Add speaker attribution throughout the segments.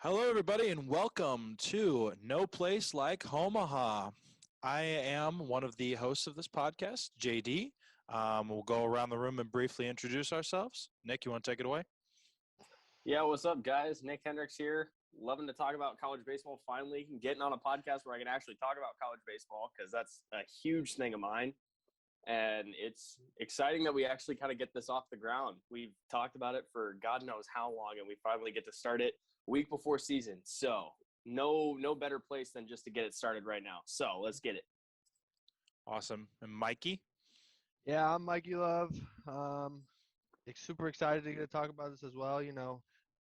Speaker 1: Hello, everybody, and welcome to No Place Like Homaha. I am one of the hosts of this podcast, JD. We'll go around the room and briefly introduce ourselves. Nick, you want to take it away?
Speaker 2: Yeah, what's up, guys? Nick Hendricks here. Loving to talk about college baseball. Finally, getting on a podcast where I can actually talk about college baseball because that's a huge thing of mine. And it's exciting that we actually kind of get this off the ground. We've talked about it for God knows how long, and we finally get to start it week before season. So no better place than just to get it started right now. So let's get it.
Speaker 1: Awesome. And Mikey?
Speaker 3: Yeah, I'm Mikey Love. Super excited to get to talk about this as well.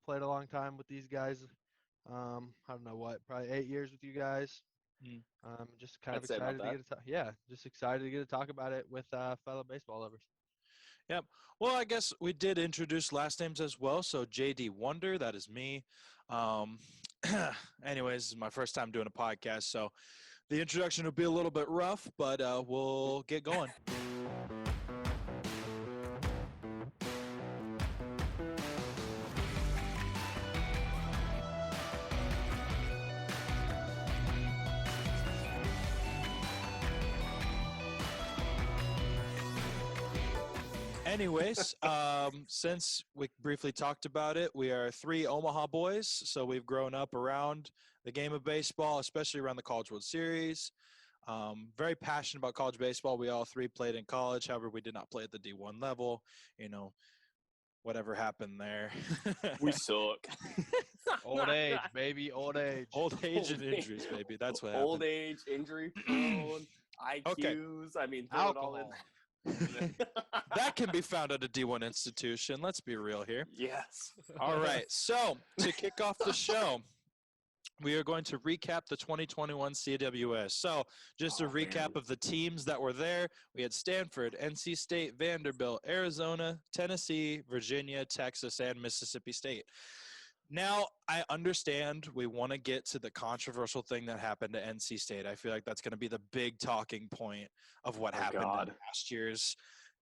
Speaker 3: Played a long time with these guys. I don't know probably 8 years with you guys.
Speaker 1: Mm.
Speaker 3: Just kind
Speaker 2: I'd
Speaker 3: of
Speaker 2: say about
Speaker 3: excited to get to just excited to get to talk about it with fellow baseball lovers.
Speaker 1: Yep. Well, I guess we did introduce last names as well. So JD Wonder, that is me. Anyways, this is my first time doing a podcast, so the introduction will be a little bit rough, but we'll get going. Anyways, since we briefly talked about it, we are three Omaha boys, so we've grown up around the game of baseball, especially around the College World Series. Very passionate about college baseball. We all three played in college. However, we did not play at the D1 level. Whatever happened there.
Speaker 2: We suck.
Speaker 3: Old age, baby, old age.
Speaker 1: Old age and injuries, baby. That's what happened.
Speaker 2: Old age, injury prone, IQs.
Speaker 1: Okay.
Speaker 2: I mean, throw it all in.
Speaker 1: That can be found at a D1 institution. Let's be real here.
Speaker 2: Yes.
Speaker 1: All right. So to kick off the show, we are going to recap the 2021 CWS. So just a recap of the teams that were there. We had Stanford, NC State, Vanderbilt, Arizona, Tennessee, Virginia, Texas, and Mississippi State. Now, I understand we want to get to the controversial thing that happened to NC State. I feel like that's going to be the big talking point of what happened in last year's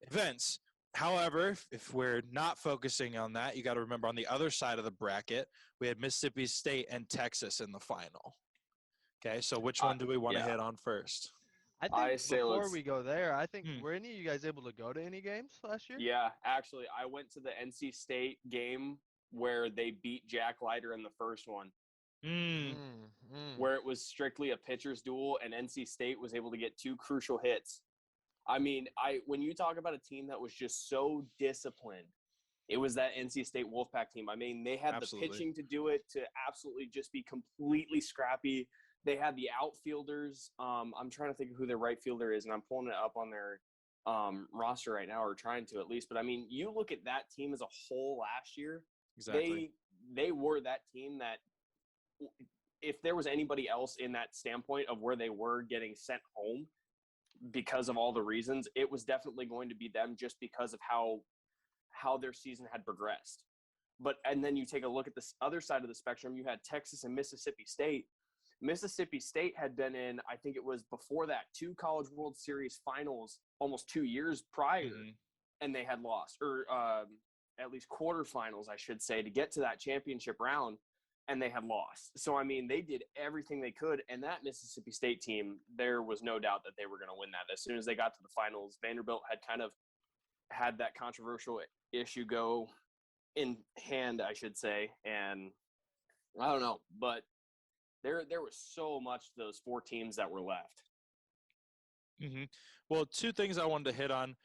Speaker 1: events. However, if we're not focusing on that, you got to remember on the other side of the bracket, we had Mississippi State and Texas in the final. Okay, so which one do we want to hit on first?
Speaker 3: I think before we go there, I think were any of you guys able to go to any games last year?
Speaker 2: Yeah, actually, I went to the NC State game where they beat Jack Leiter in the first one. Where it was strictly a pitcher's duel and NC State was able to get two crucial hits. I mean, when you talk about a team that was just so disciplined, it was that NC State Wolfpack team. I mean, they had the pitching to do it, to absolutely just be completely scrappy. They had the outfielders. I'm trying to think of who their right fielder is, and I'm pulling it up on their roster right now, or trying to at least. But, I mean, you look at that team as a whole last year.
Speaker 1: Exactly.
Speaker 2: They were that team that if there was anybody else in that standpoint of where they were getting sent home because of all the reasons, it was definitely going to be them just because of how their season had progressed. And then you take a look at this other side of the spectrum, you had Texas and Mississippi State. Mississippi State had been in, I think it was before that, 2 College World Series finals almost 2 years prior, and they had lost, or at least quarterfinals, I should say, to get to that championship round, and they had lost. So, I mean, they did everything they could, and that Mississippi State team, there was no doubt that they were going to win that. As soon as they got to the finals, Vanderbilt had kind of had that controversial issue go in hand, I should say, and I don't know, but there was so much to those 4 teams that were left.
Speaker 1: Well, 2 things I wanted to hit on.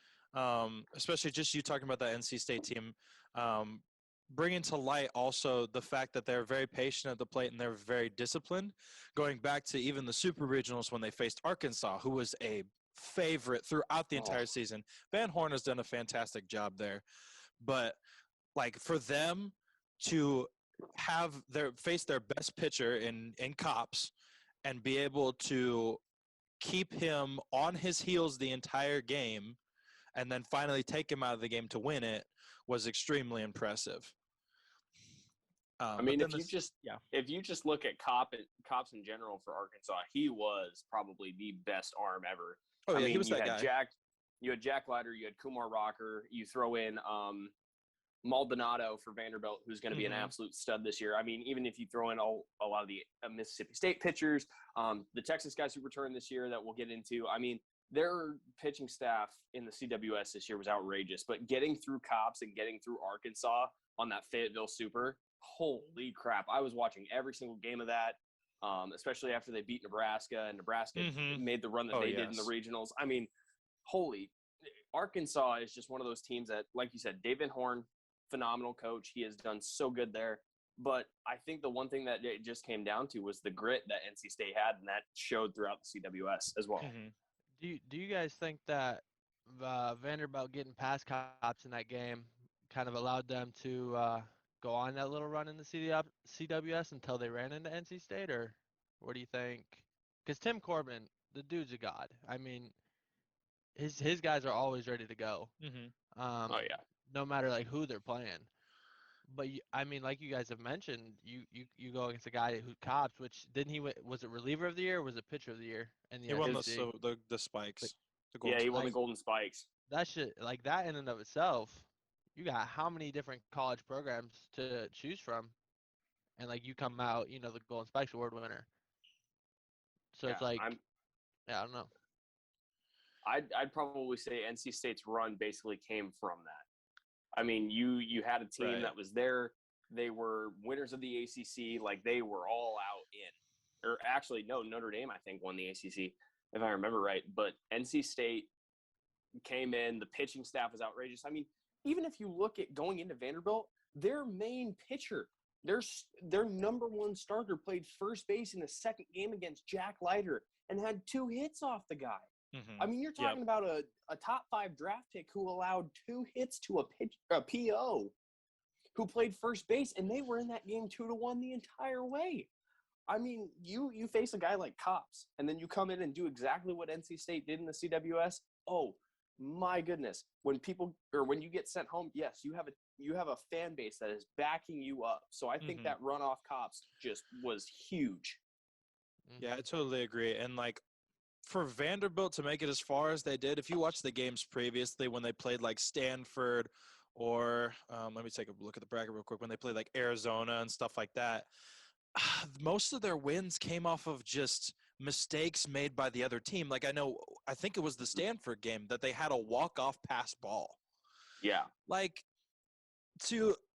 Speaker 1: Especially just you talking about that NC State team, bringing to light also the fact that they're very patient at the plate and they're very disciplined, going back to even the Super Regionals when they faced Arkansas, who was a favorite throughout the entire season. Van Horn has done a fantastic job there. But, like, for them to have face their best pitcher in Cops and be able to keep him on his heels the entire game and then finally take him out of the game to win it was extremely impressive.
Speaker 2: I mean, if you just look at Cops in general for Arkansas, he was probably the best arm ever.
Speaker 1: Oh, yeah, he was that guy.
Speaker 2: You had Jack Leiter, you had Kumar Rocker, you throw in Maldonado for Vanderbilt, who's going to be an absolute stud this year. I mean, even if you throw in a lot of the Mississippi State pitchers, the Texas guys who returned this year that we'll get into, I mean, their pitching staff in the CWS this year was outrageous. But getting through Cops and getting through Arkansas on that Fayetteville Super, holy crap. I was watching every single game of that, especially after they beat Nebraska, and Nebraska made the run that they did in the regionals. I mean, Arkansas is just one of those teams that, like you said, Dave Van Horn, phenomenal coach. He has done so good there. But I think the one thing that it just came down to was the grit that NC State had, and that showed throughout the CWS as well.
Speaker 3: Do you guys think that Vanderbilt getting past Cops in that game kind of allowed them to go on that little run in the CWS until they ran into NC State, or what do you think? Because Tim Corbin, the dude's a god. I mean, his guys are always ready to go. No matter like who they're playing. But I mean, like you guys have mentioned, you go against a guy who Cops, which was it reliever of the year or was it pitcher of the year? And
Speaker 1: he won the spikes.
Speaker 2: He won the Golden Spikes.
Speaker 3: That shit, like that in and of itself, you got how many different college programs to choose from, and like you come out, the Golden Spikes Award winner. So it's like, I don't know.
Speaker 2: I'd probably say NC State's run basically came from that. I mean, you had a team that was there. They were winners of the ACC. Like, they were all out in. Or actually, no, Notre Dame, I think, won the ACC, if I remember right. But NC State came in. The pitching staff was outrageous. I mean, even if you look at going into Vanderbilt, their main pitcher, their number one starter, played first base in the second game against Jack Leiter and had 2 hits off the guy. I mean, you're talking about a top 5 draft pick who allowed 2 hits to a PO who played first base, and they were in that game 2-1 the entire way. I mean, you face a guy like Cops, and then you come in and do exactly what NC State did in the CWS. Oh, my goodness. When you get sent home, yes, you have a fan base that is backing you up. So I think that run off Cops just was huge.
Speaker 1: Yeah, I totally agree. And like, for Vanderbilt to make it as far as they did, if you watch the games previously when they played like Stanford or let me take a look at the bracket real quick, when they played like Arizona and stuff like that, most of their wins came off of just mistakes made by the other team. Like, I think it was the Stanford game that they had a walk-off pass ball.
Speaker 2: Yeah.
Speaker 1: Like,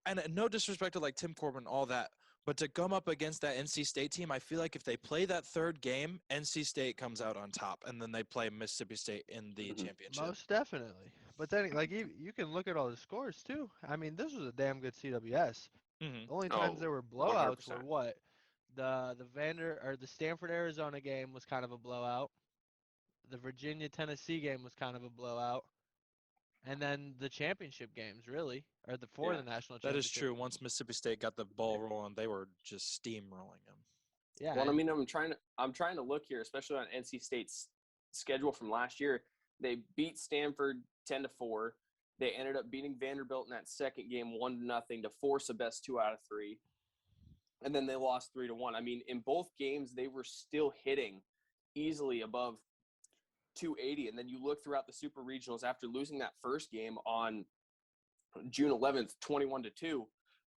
Speaker 1: and no disrespect to like Tim Corbin, all that, but to come up against that NC State team, I feel like if they play that third game, NC State comes out on top, and then they play Mississippi State in the championship.
Speaker 3: Most definitely. But then, like, you can look at all the scores, too. I mean, this was a damn good CWS. The only times there were blowouts
Speaker 2: 100%.
Speaker 3: were what? The Stanford Arizona game was kind of a blowout. The Virginia Tennessee game was kind of a blowout. And then the championship games, really, or the national championship.
Speaker 1: That is true. Once Mississippi State got the ball rolling, they were just steamrolling them.
Speaker 3: Yeah.
Speaker 2: Well, I mean, I'm trying to look here, especially on NC State's schedule from last year. They beat Stanford 10-4. They ended up beating Vanderbilt in that second game 1-0 to force a best 2 out of 3. And then they lost 3-1. I mean, in both games, they were still hitting easily above 280. And then you look throughout the super regionals after losing that first game on June 11th, 21-2.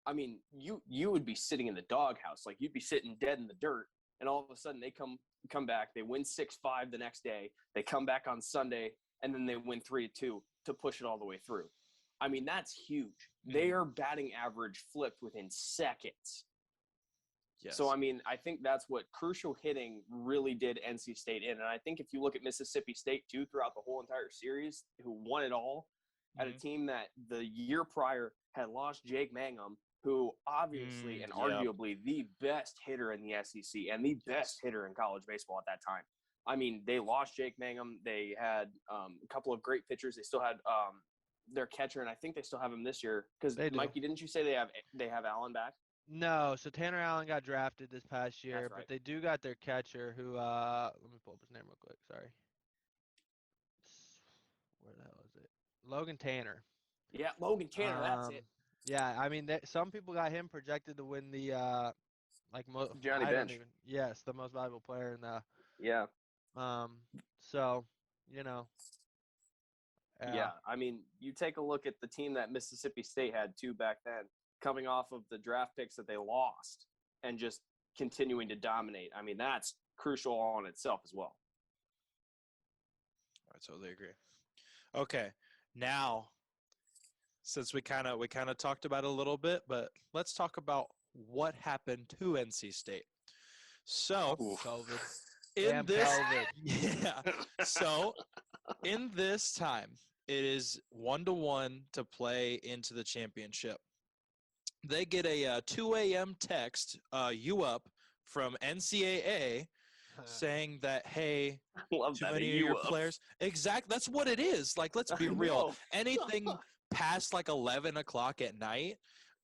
Speaker 2: I mean, you would be sitting in the doghouse. Like, you'd be sitting dead in the dirt. And all of a sudden they come back. They win 6-5 the next day. They come back on Sunday, and then they win 3-2 to push it all the way through. I mean, that's huge. Their batting average flipped within seconds. Yes. So, I mean, I think that's what crucial hitting really did NC State in. And I think if you look at Mississippi State, too, throughout the whole entire series, who won it all, at a team that the year prior had lost Jake Mangum, who obviously and arguably the best hitter in the SEC and the best hitter in college baseball at that time. I mean, they lost Jake Mangum. They had a couple of great pitchers. They still had their catcher, and I think they still have him this year. Because, Mikey, didn't you say they have Allen back?
Speaker 3: No, so Tanner Allen got drafted this past year,
Speaker 2: That's right.
Speaker 3: but they do got their catcher who, let me pull up his name real quick, sorry. Where the hell is it? Logan Tanner.
Speaker 2: Yeah, Logan Tanner, that's it.
Speaker 3: Yeah, I mean, some people got him projected to win the,
Speaker 2: Johnny Bench.
Speaker 3: Yes, the most valuable player in the.
Speaker 2: Yeah.
Speaker 3: So, you know,
Speaker 2: Yeah. I mean, you take a look at the team that Mississippi State had too back then, coming off of the draft picks that they lost and just continuing to dominate. I mean, that's crucial on itself as well.
Speaker 1: I totally agree. Okay, now since we kind of talked about it a little bit, but let's talk about what happened to NC State. So
Speaker 3: COVID.
Speaker 1: in
Speaker 3: Damn
Speaker 1: this,
Speaker 3: COVID.
Speaker 1: yeah. So in this time, it is 1-1 to play into the championship. They get a 2 a.m. text, you up, from NCAA saying that, hey,
Speaker 2: Love
Speaker 1: too
Speaker 2: that.
Speaker 1: many of your players. Exactly. That's what it is. Like, let's be real. Anything past like 11 o'clock at night,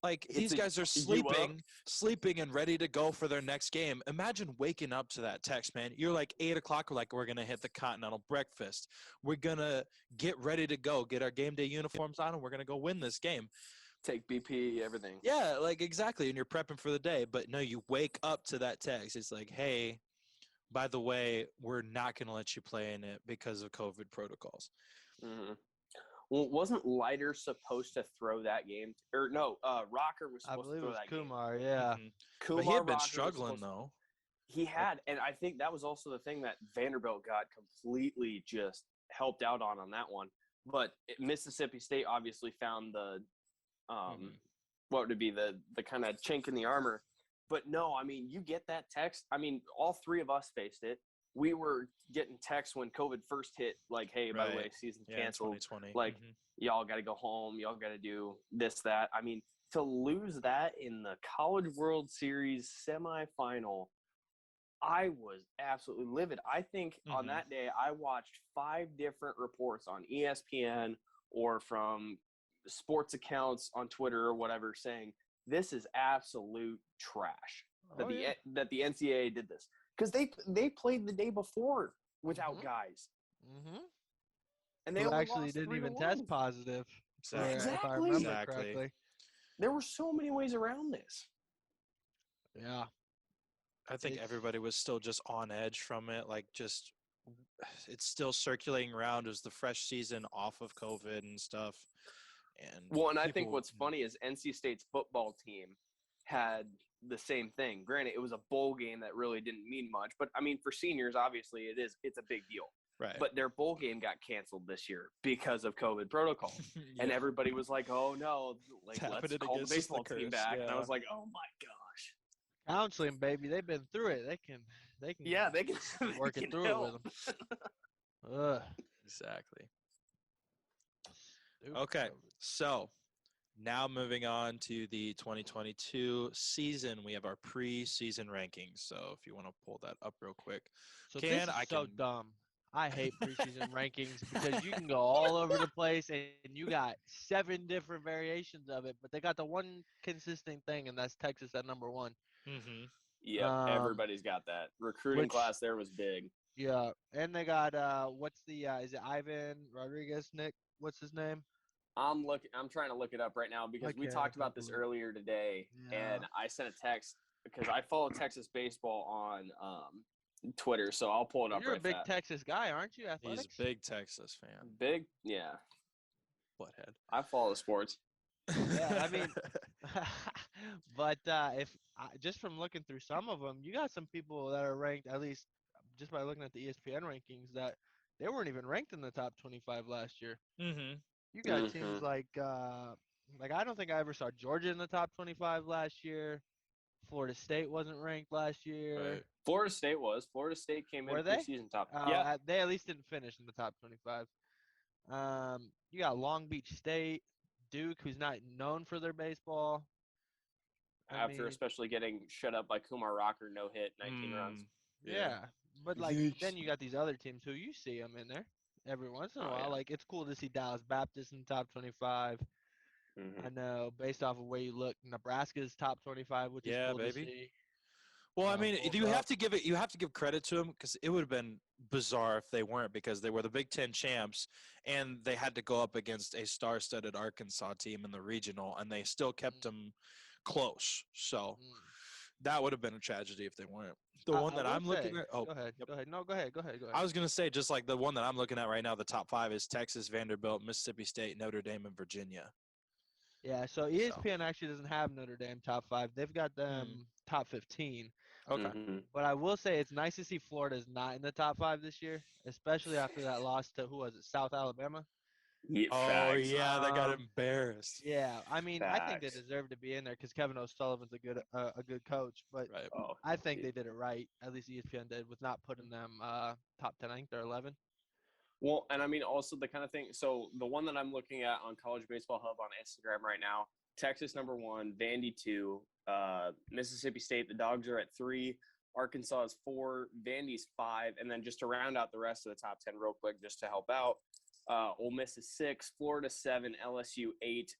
Speaker 1: like these guys are sleeping and ready to go for their next game. Imagine waking up to that text, man. You're like 8 o'clock. We're like, we're going to hit the continental breakfast. We're going to get ready to go, get our game day uniforms on, and we're going to go win this game.
Speaker 2: Take BP, everything.
Speaker 1: Yeah, like exactly. And you're prepping for the day. But no, you wake up to that text. It's like, hey, by the way, we're not going to let you play in it because of COVID protocols.
Speaker 2: Mm-hmm. Well, wasn't Leiter supposed to throw that game? Or no, Rocker was supposed to throw that game.
Speaker 3: Kumar, yeah.
Speaker 1: Mm-hmm.
Speaker 2: Kumar,
Speaker 1: but he had been
Speaker 2: Rocker
Speaker 1: struggling, though.
Speaker 2: He had, and I think that was also the thing that Vanderbilt got completely just helped out on that one. But Mississippi State obviously found the what would be the kind of chink in the armor. But no, I mean, you get that text. I mean, all three of us faced it. We were getting texts when COVID first hit, like, hey, by the way, season's canceled.
Speaker 1: 2020.
Speaker 2: Like, y'all got to go home. Y'all got to do this, that. I mean, to lose that in the College World Series semifinal, I was absolutely livid. I think on that day, I watched 5 different reports on ESPN or from sports accounts on Twitter or whatever saying this is absolute trash that the NCAA did this. Because they played the day before without guys.
Speaker 3: Mm-hmm.
Speaker 2: And they
Speaker 3: actually didn't even test positive.
Speaker 2: Exactly.
Speaker 3: If I remember correctly.
Speaker 2: There were so many ways around this.
Speaker 3: Yeah.
Speaker 1: I think everybody was still just on edge from it. Like, just it's still circulating around. It was the fresh season off of COVID and stuff. And
Speaker 2: I think what's funny is NC State's football team had the same thing. Granted, it was a bowl game that really didn't mean much, but I mean, for seniors, obviously it's a big deal.
Speaker 1: Right.
Speaker 2: But their bowl game got canceled this year because of COVID protocol. And everybody was like, oh no, like let's call the baseball team back. Yeah. And I was like, oh my gosh.
Speaker 3: Counseling, baby. They've been through it. They can work it through it with them.
Speaker 1: Exactly. Okay, so now moving on to the 2022 season, we have our preseason rankings. So if you want to pull that up real quick.
Speaker 3: So so dumb. I hate preseason rankings because you can go all over the place and you got 7 different variations of it, but they got the one consistent thing, and that's Texas at number 1.
Speaker 1: Mm-hmm.
Speaker 2: Yeah, everybody's got that. Recruiting class there was big.
Speaker 3: Yeah, and they got is it Ivan Rodriguez, Nick? What's his name?
Speaker 2: I'm trying to look it up right now because we talked about this earlier today, and I sent a text because I follow Texas baseball on Twitter, so I'll pull it up.
Speaker 3: You're a big Texas guy, aren't you? Athletics?
Speaker 1: He's a big Texas fan.
Speaker 2: Big, yeah.
Speaker 1: Butthead.
Speaker 2: I follow sports.
Speaker 3: Yeah, I mean, but just from looking through some of them, you got some people that are ranked, at least just by looking at the ESPN rankings, that they weren't even ranked in the top 25 last year.
Speaker 1: Mm-hmm.
Speaker 3: You got teams like I don't think I ever saw Georgia in the top 25 last year. Florida State wasn't ranked last year.
Speaker 1: Right.
Speaker 2: Florida State was. Florida State came in preseason top.
Speaker 3: Yeah, they at least didn't finish in the top 25. You got Long Beach State, Duke, who's not known for their baseball.
Speaker 2: Especially getting shut up by Kumar Rocker, no hit, 19 runs.
Speaker 3: Yeah, but then you got these other teams who you see them in there every once in a while.
Speaker 2: Yeah.
Speaker 3: Like, it's cool to see Dallas Baptist in the top 25. I know, based off of where you look, Nebraska's top 25, which is cool to see.
Speaker 1: Well, I mean, you have to give credit to them because it would have been bizarre if they weren't, because they were the Big Ten champs and they had to go up against a star-studded Arkansas team in the regional, and they still kept them close. So that would have been a tragedy if they weren't. The
Speaker 3: I
Speaker 1: one that
Speaker 3: will
Speaker 1: I'm looking
Speaker 3: say-
Speaker 1: at. Oh,
Speaker 3: Go ahead.
Speaker 1: yep.
Speaker 3: Go ahead. No, go ahead.
Speaker 1: I was gonna say just like the one that I'm looking at right now. The top 5 is Texas, Vanderbilt, Mississippi State, Notre Dame, and Virginia.
Speaker 3: Yeah, so ESPN actually doesn't have Notre Dame top 5. They've got them top 15.
Speaker 1: Okay.
Speaker 2: Mhm.
Speaker 3: But I will say it's nice to see Florida's not in the top 5 this year, especially after that loss to, who was it, South Alabama?
Speaker 2: Yeah,
Speaker 1: Oh
Speaker 2: facts.
Speaker 1: yeah, they got
Speaker 3: Um,
Speaker 1: embarrassed.
Speaker 3: Yeah, I mean, I think they
Speaker 2: Facts.
Speaker 3: deserve to be in there because Kevin O'Sullivan's a good coach. But
Speaker 1: Right.
Speaker 2: Oh,
Speaker 3: I think they did it right. At least ESPN did with not putting them top 10. I think they're 11.
Speaker 2: well, and I mean also the kind of thing. So the one that I'm looking at on College Baseball Hub on Instagram right now, Texas number 1, Vandy 2, Mississippi State. The Dogs are at 3. Arkansas is 4, Vandy's 5, and then just to round out the rest of the top 10 real quick, just to help out, Ole Miss is 6, Florida 7, LSU 8,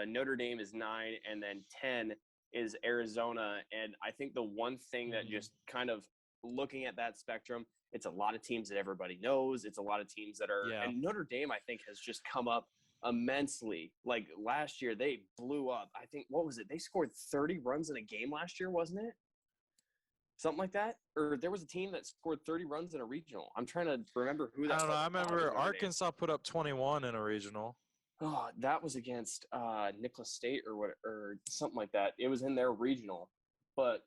Speaker 2: Notre Dame is 9, and then 10 is Arizona. And I think the one thing that just kind of looking at that spectrum, it's a lot of teams that everybody knows. It's a lot of teams that are, and Notre Dame, I think, has just come up immensely. Like last year, they blew up. I think, what was it? They scored 30 runs in a game last year, wasn't it? Something like that? Or there was a team that scored 30 runs in a regional. I'm trying to remember who that
Speaker 1: I don't know.
Speaker 2: was.
Speaker 1: I
Speaker 2: Oh, it was
Speaker 1: remember
Speaker 2: Notre Dame.
Speaker 1: Arkansas put up 21 in a regional.
Speaker 2: Oh, that was against Nicholas State or something like that. It was in their regional. But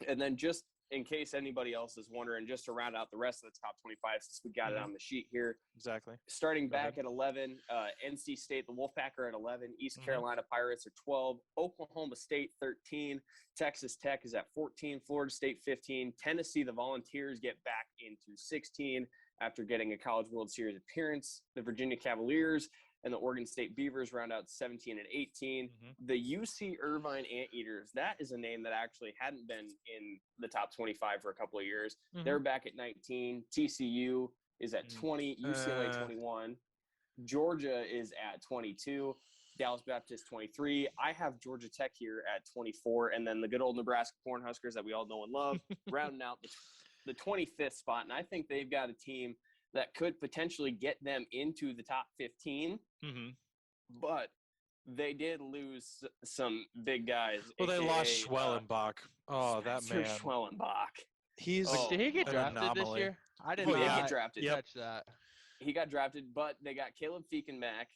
Speaker 2: and then just in case anybody else is wondering, just to round out the rest of the top 25, since we got it on the sheet here.
Speaker 1: Exactly.
Speaker 2: Starting
Speaker 1: Go
Speaker 2: back
Speaker 1: ahead.
Speaker 2: at 11, NC State, the Wolfpack are at 11. East Carolina Pirates are 12. Oklahoma State 13. Texas Tech is at 14. Florida State 15. Tennessee, the Volunteers get back into 16 after getting a College World Series appearance. The Virginia Cavaliers and the Oregon State Beavers round out 17 and 18. The UC Irvine Anteaters, that is a name that actually hadn't been in the top 25 for a couple of years. They're back at 19. TCU is at 20. UCLA 21. Georgia is at 22. Dallas Baptist 23. I have Georgia Tech here at 24. And then the good old Nebraska Cornhuskers that we all know and love, rounding out the 25th spot. And I think they've got a team that could potentially get them into the top 15. But they did lose some big guys.
Speaker 1: Well, they lost Schwellenbach. Oh, that man.
Speaker 2: Schwellenbach.
Speaker 3: Did he get
Speaker 1: an
Speaker 3: drafted
Speaker 1: anomaly.
Speaker 3: this year? I
Speaker 2: He
Speaker 3: didn't
Speaker 2: did get drafted.
Speaker 3: catch that.
Speaker 2: He got drafted, but they got Caleb Feikenback.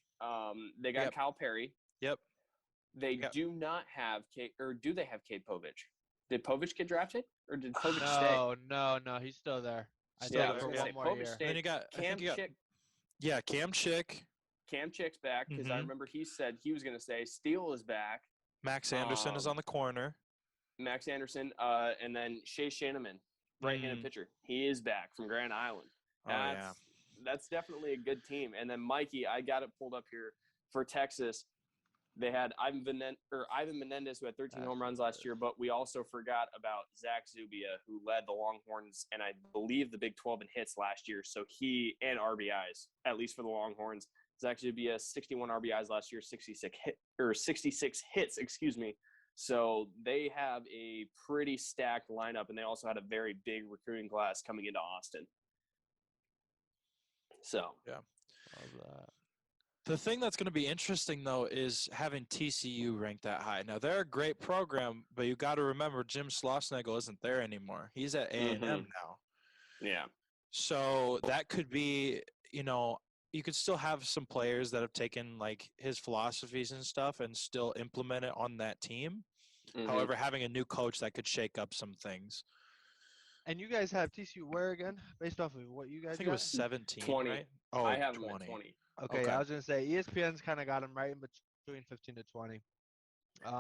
Speaker 2: They got Kyle Perry. They do not have do they have Cade Povich? Did Povich get drafted, or did Povich stay?
Speaker 3: No, he's still there. I
Speaker 2: Yeah, I
Speaker 3: think
Speaker 2: was
Speaker 3: for
Speaker 2: gonna
Speaker 3: one
Speaker 2: say
Speaker 3: more
Speaker 2: Povich
Speaker 3: year.
Speaker 2: stayed.
Speaker 1: Then you got
Speaker 2: Cam Chick.
Speaker 1: Yeah, Cam Chick.
Speaker 2: Cam Chick's back because I remember he said he was going to stay. Steele is back.
Speaker 1: Max Anderson is on the corner.
Speaker 2: Max Anderson, and then Shea Shanneman, right-handed pitcher. He is back from Grand Island. That's definitely a good team. And then Mikey, I got it pulled up here for Texas. They had Ivan Menendez, who had 13 home runs last year, but we also forgot about Zach Zubia, who led the Longhorns, and I believe the Big 12 in hits last year. So he and RBIs, at least for the Longhorns. Zach Zubia, 61 RBIs last year, 66 hits, excuse me. So they have a pretty stacked lineup, and they also had a very big recruiting class coming into Austin. So
Speaker 1: the thing that's going to be interesting, though, is having TCU ranked that high. Now, they're a great program, but you got to remember Jim Schlossnagle isn't there anymore. He's at A&M now.
Speaker 2: Yeah.
Speaker 1: So that could be, you could still have some players that have taken, like, his philosophies and stuff and still implement it on that team. However, having a new coach that could shake up some things.
Speaker 3: And you guys have TCU where again? Based off of what you guys
Speaker 1: I think it was 17,
Speaker 2: 20.
Speaker 1: right? Oh,
Speaker 2: I have
Speaker 1: 20.
Speaker 2: them at 20.
Speaker 3: Okay, I was going to say ESPN's kind of got them right in between 15 to 20.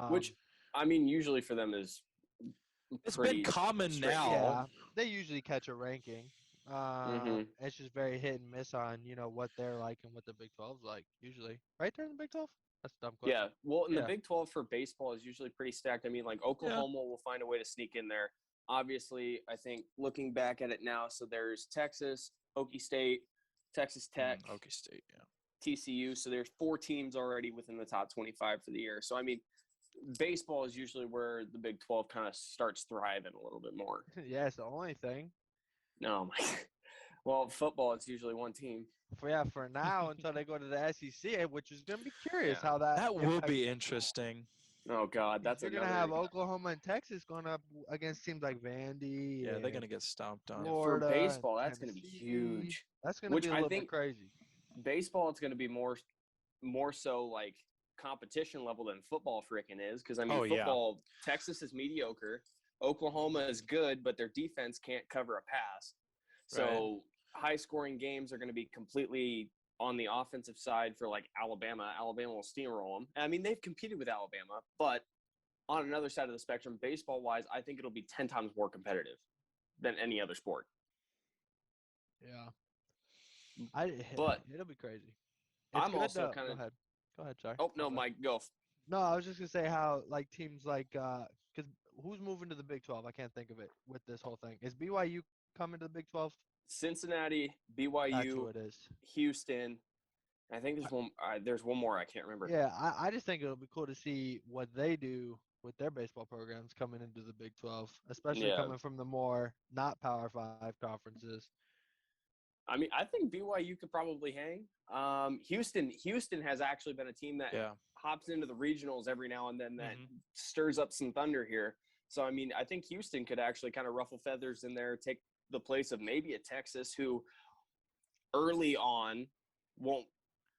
Speaker 2: Which, I mean, usually for them is
Speaker 1: it's been common now.
Speaker 3: Yeah, they usually catch a ranking. It's just very hit and miss on, what they're like and what the Big 12's like, usually. Right there in the Big 12? That's a dumb question.
Speaker 2: Yeah, well, the Big 12 for baseball is usually pretty stacked. I mean, like Oklahoma will find a way to sneak in there. Obviously, I think looking back at it now, so there's Texas, Okie State, Texas Tech,
Speaker 1: Okie State,
Speaker 2: TCU. So there's 4 teams already within the top 25 for the year. So, I mean, baseball is usually where the Big 12 kind of starts thriving a little bit more.
Speaker 3: Yeah, it's the only thing.
Speaker 2: No, well, football, it's usually one team.
Speaker 3: For now until they go to the SEC, which is going to be curious how that.
Speaker 1: That will be interesting.
Speaker 2: Oh God, that's
Speaker 3: You're
Speaker 2: another.
Speaker 3: gonna have Oklahoma and Texas going up against teams like Vandy.
Speaker 1: Yeah, they're
Speaker 3: and
Speaker 1: gonna get stomped on.
Speaker 2: For
Speaker 3: Florida
Speaker 2: baseball,
Speaker 3: and
Speaker 2: that's going to be
Speaker 3: Tennessee.
Speaker 2: huge.
Speaker 3: That's gonna
Speaker 2: Which
Speaker 3: be a
Speaker 2: I
Speaker 3: little bit
Speaker 2: think
Speaker 3: crazy.
Speaker 2: baseball, it's going to be more so like competition level than football freaking is. Because I mean,
Speaker 1: Oh, yeah.
Speaker 2: football, Texas is mediocre, Oklahoma is good, but their defense can't cover a pass. So high scoring games are going to be completely on the offensive side for like Alabama. Alabama will steamroll them. I mean, they've competed with Alabama, but on another side of the spectrum, baseball wise, I think it'll be 10 times more competitive than any other sport.
Speaker 3: Yeah.
Speaker 2: But
Speaker 3: It'll be crazy. It's
Speaker 2: I'm
Speaker 3: good
Speaker 2: also
Speaker 3: though.
Speaker 2: kind
Speaker 3: Go
Speaker 2: of.
Speaker 3: ahead. Go ahead, sorry.
Speaker 2: Oh no,
Speaker 3: My bad.
Speaker 2: Mike, go.
Speaker 3: No, I was just gonna say how like teams like because who's moving to the Big 12? I can't think of it with this whole thing. Is BYU coming to the Big 12?
Speaker 2: Cincinnati,
Speaker 3: That's
Speaker 2: BYU,
Speaker 3: who it is.
Speaker 2: Houston. I think there's one. There's one more. I can't remember.
Speaker 3: Yeah, I just think it'll be cool to see what they do with their baseball programs coming into the Big 12, especially
Speaker 2: Yeah.
Speaker 3: coming from the more not Power 5 conferences.
Speaker 2: I mean, I think BYU could probably hang. Houston has actually been a team that
Speaker 1: Yeah.
Speaker 2: hops into the regionals every now and then that
Speaker 1: Mhm.
Speaker 2: stirs up some thunder here. So I mean, I think Houston could actually kind of ruffle feathers in there, take the place of maybe a Texas who early on won't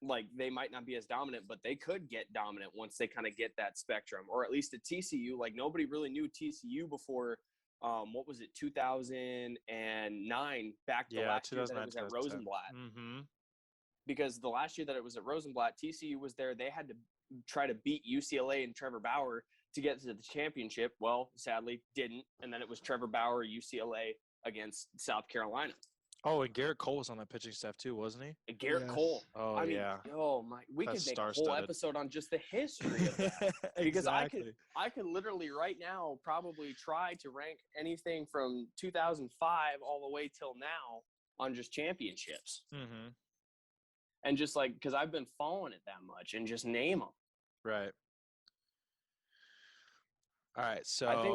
Speaker 2: like they might not be as dominant, but they could get dominant once they kind of get that spectrum, or at least at TCU. Like nobody really knew TCU before. What was it, 2009? Back the
Speaker 1: Yeah,
Speaker 2: last year that it was at
Speaker 1: 2009,
Speaker 2: Rosenblatt,
Speaker 1: Mm-hmm.
Speaker 2: because the last year that it was at Rosenblatt, TCU was there. They had to try to beat UCLA and Trevor Bauer to get to the championship. Well, sadly, didn't. And then it was Trevor Bauer, UCLA against South Carolina.
Speaker 1: Oh, and Garrett Cole was on that pitching staff too, wasn't he?
Speaker 2: And Garrett
Speaker 3: Yes.
Speaker 2: Cole.
Speaker 1: Oh,
Speaker 2: I mean,
Speaker 1: yeah.
Speaker 2: oh my, we
Speaker 1: That's
Speaker 2: could make a whole
Speaker 1: star-studded.
Speaker 2: episode on just the history of that. Because
Speaker 1: Exactly.
Speaker 2: I could literally right now probably try to rank anything from 2005 all the way till now on just championships.
Speaker 1: Mm-hmm.
Speaker 2: And just like, because I've been following it that much, and just name them.
Speaker 1: Right. All right. So
Speaker 2: I think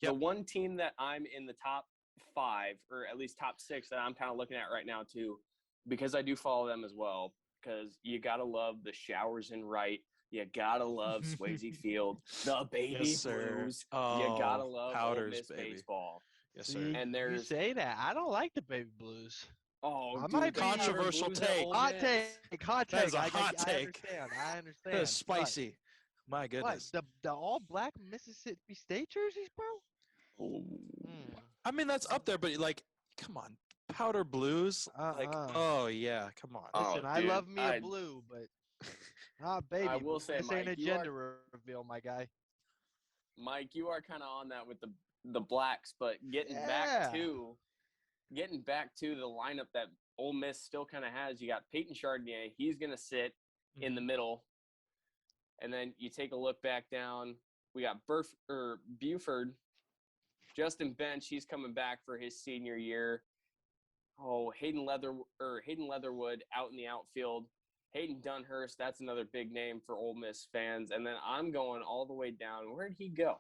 Speaker 1: Yep.
Speaker 2: the one team that I'm in the top 5, or at least top 6, that I'm kind of looking at right now too, because I do follow them as well, because you got to love the Showers and Wright. You got to love Swayze Field, the Baby
Speaker 1: Yes, sir.
Speaker 2: Blues.
Speaker 1: Oh,
Speaker 2: You got to love
Speaker 1: Powders,
Speaker 2: Ole Miss
Speaker 1: baby.
Speaker 2: baseball.
Speaker 1: Yes,
Speaker 3: See,
Speaker 1: sir.
Speaker 2: And
Speaker 3: you
Speaker 2: there's
Speaker 3: say that. I don't like the Baby Blues.
Speaker 2: oh,
Speaker 3: I
Speaker 2: dude,
Speaker 3: might be-
Speaker 1: Controversial
Speaker 2: Blues at
Speaker 1: take.
Speaker 2: Ole
Speaker 3: Hot
Speaker 2: Miss.
Speaker 3: take. Hot
Speaker 1: That is
Speaker 3: take.
Speaker 1: a hot
Speaker 3: I
Speaker 1: take.
Speaker 3: understand. I understand.
Speaker 1: That is
Speaker 3: but-
Speaker 1: spicy. My
Speaker 3: What?
Speaker 1: goodness.
Speaker 3: The all black Mississippi State jerseys, bro?
Speaker 2: Oh.
Speaker 1: I mean, that's up there, but like, come on, Powder Blues. Like, oh yeah, come on.
Speaker 2: Oh,
Speaker 3: Listen, I
Speaker 2: dude,
Speaker 3: love me a blue, but not baby.
Speaker 2: I will
Speaker 3: blue.
Speaker 2: say,
Speaker 3: this ain't
Speaker 2: Mike,
Speaker 3: a
Speaker 2: you are-
Speaker 3: gender reveal, my guy.
Speaker 2: Mike, you are kind of on that with the blacks, but getting
Speaker 3: Yeah.
Speaker 2: back to the lineup that Ole Miss still kind of has. You got Peyton Chardonnay. He's going to sit in the middle. And then you take a look back down. We got Buford. Justin Bench, he's coming back for his senior year. Oh, Hayden Leatherwood out in the outfield. Hayden Dunhurst, that's another big name for Ole Miss fans. And then I'm going all the way down. Where'd he go?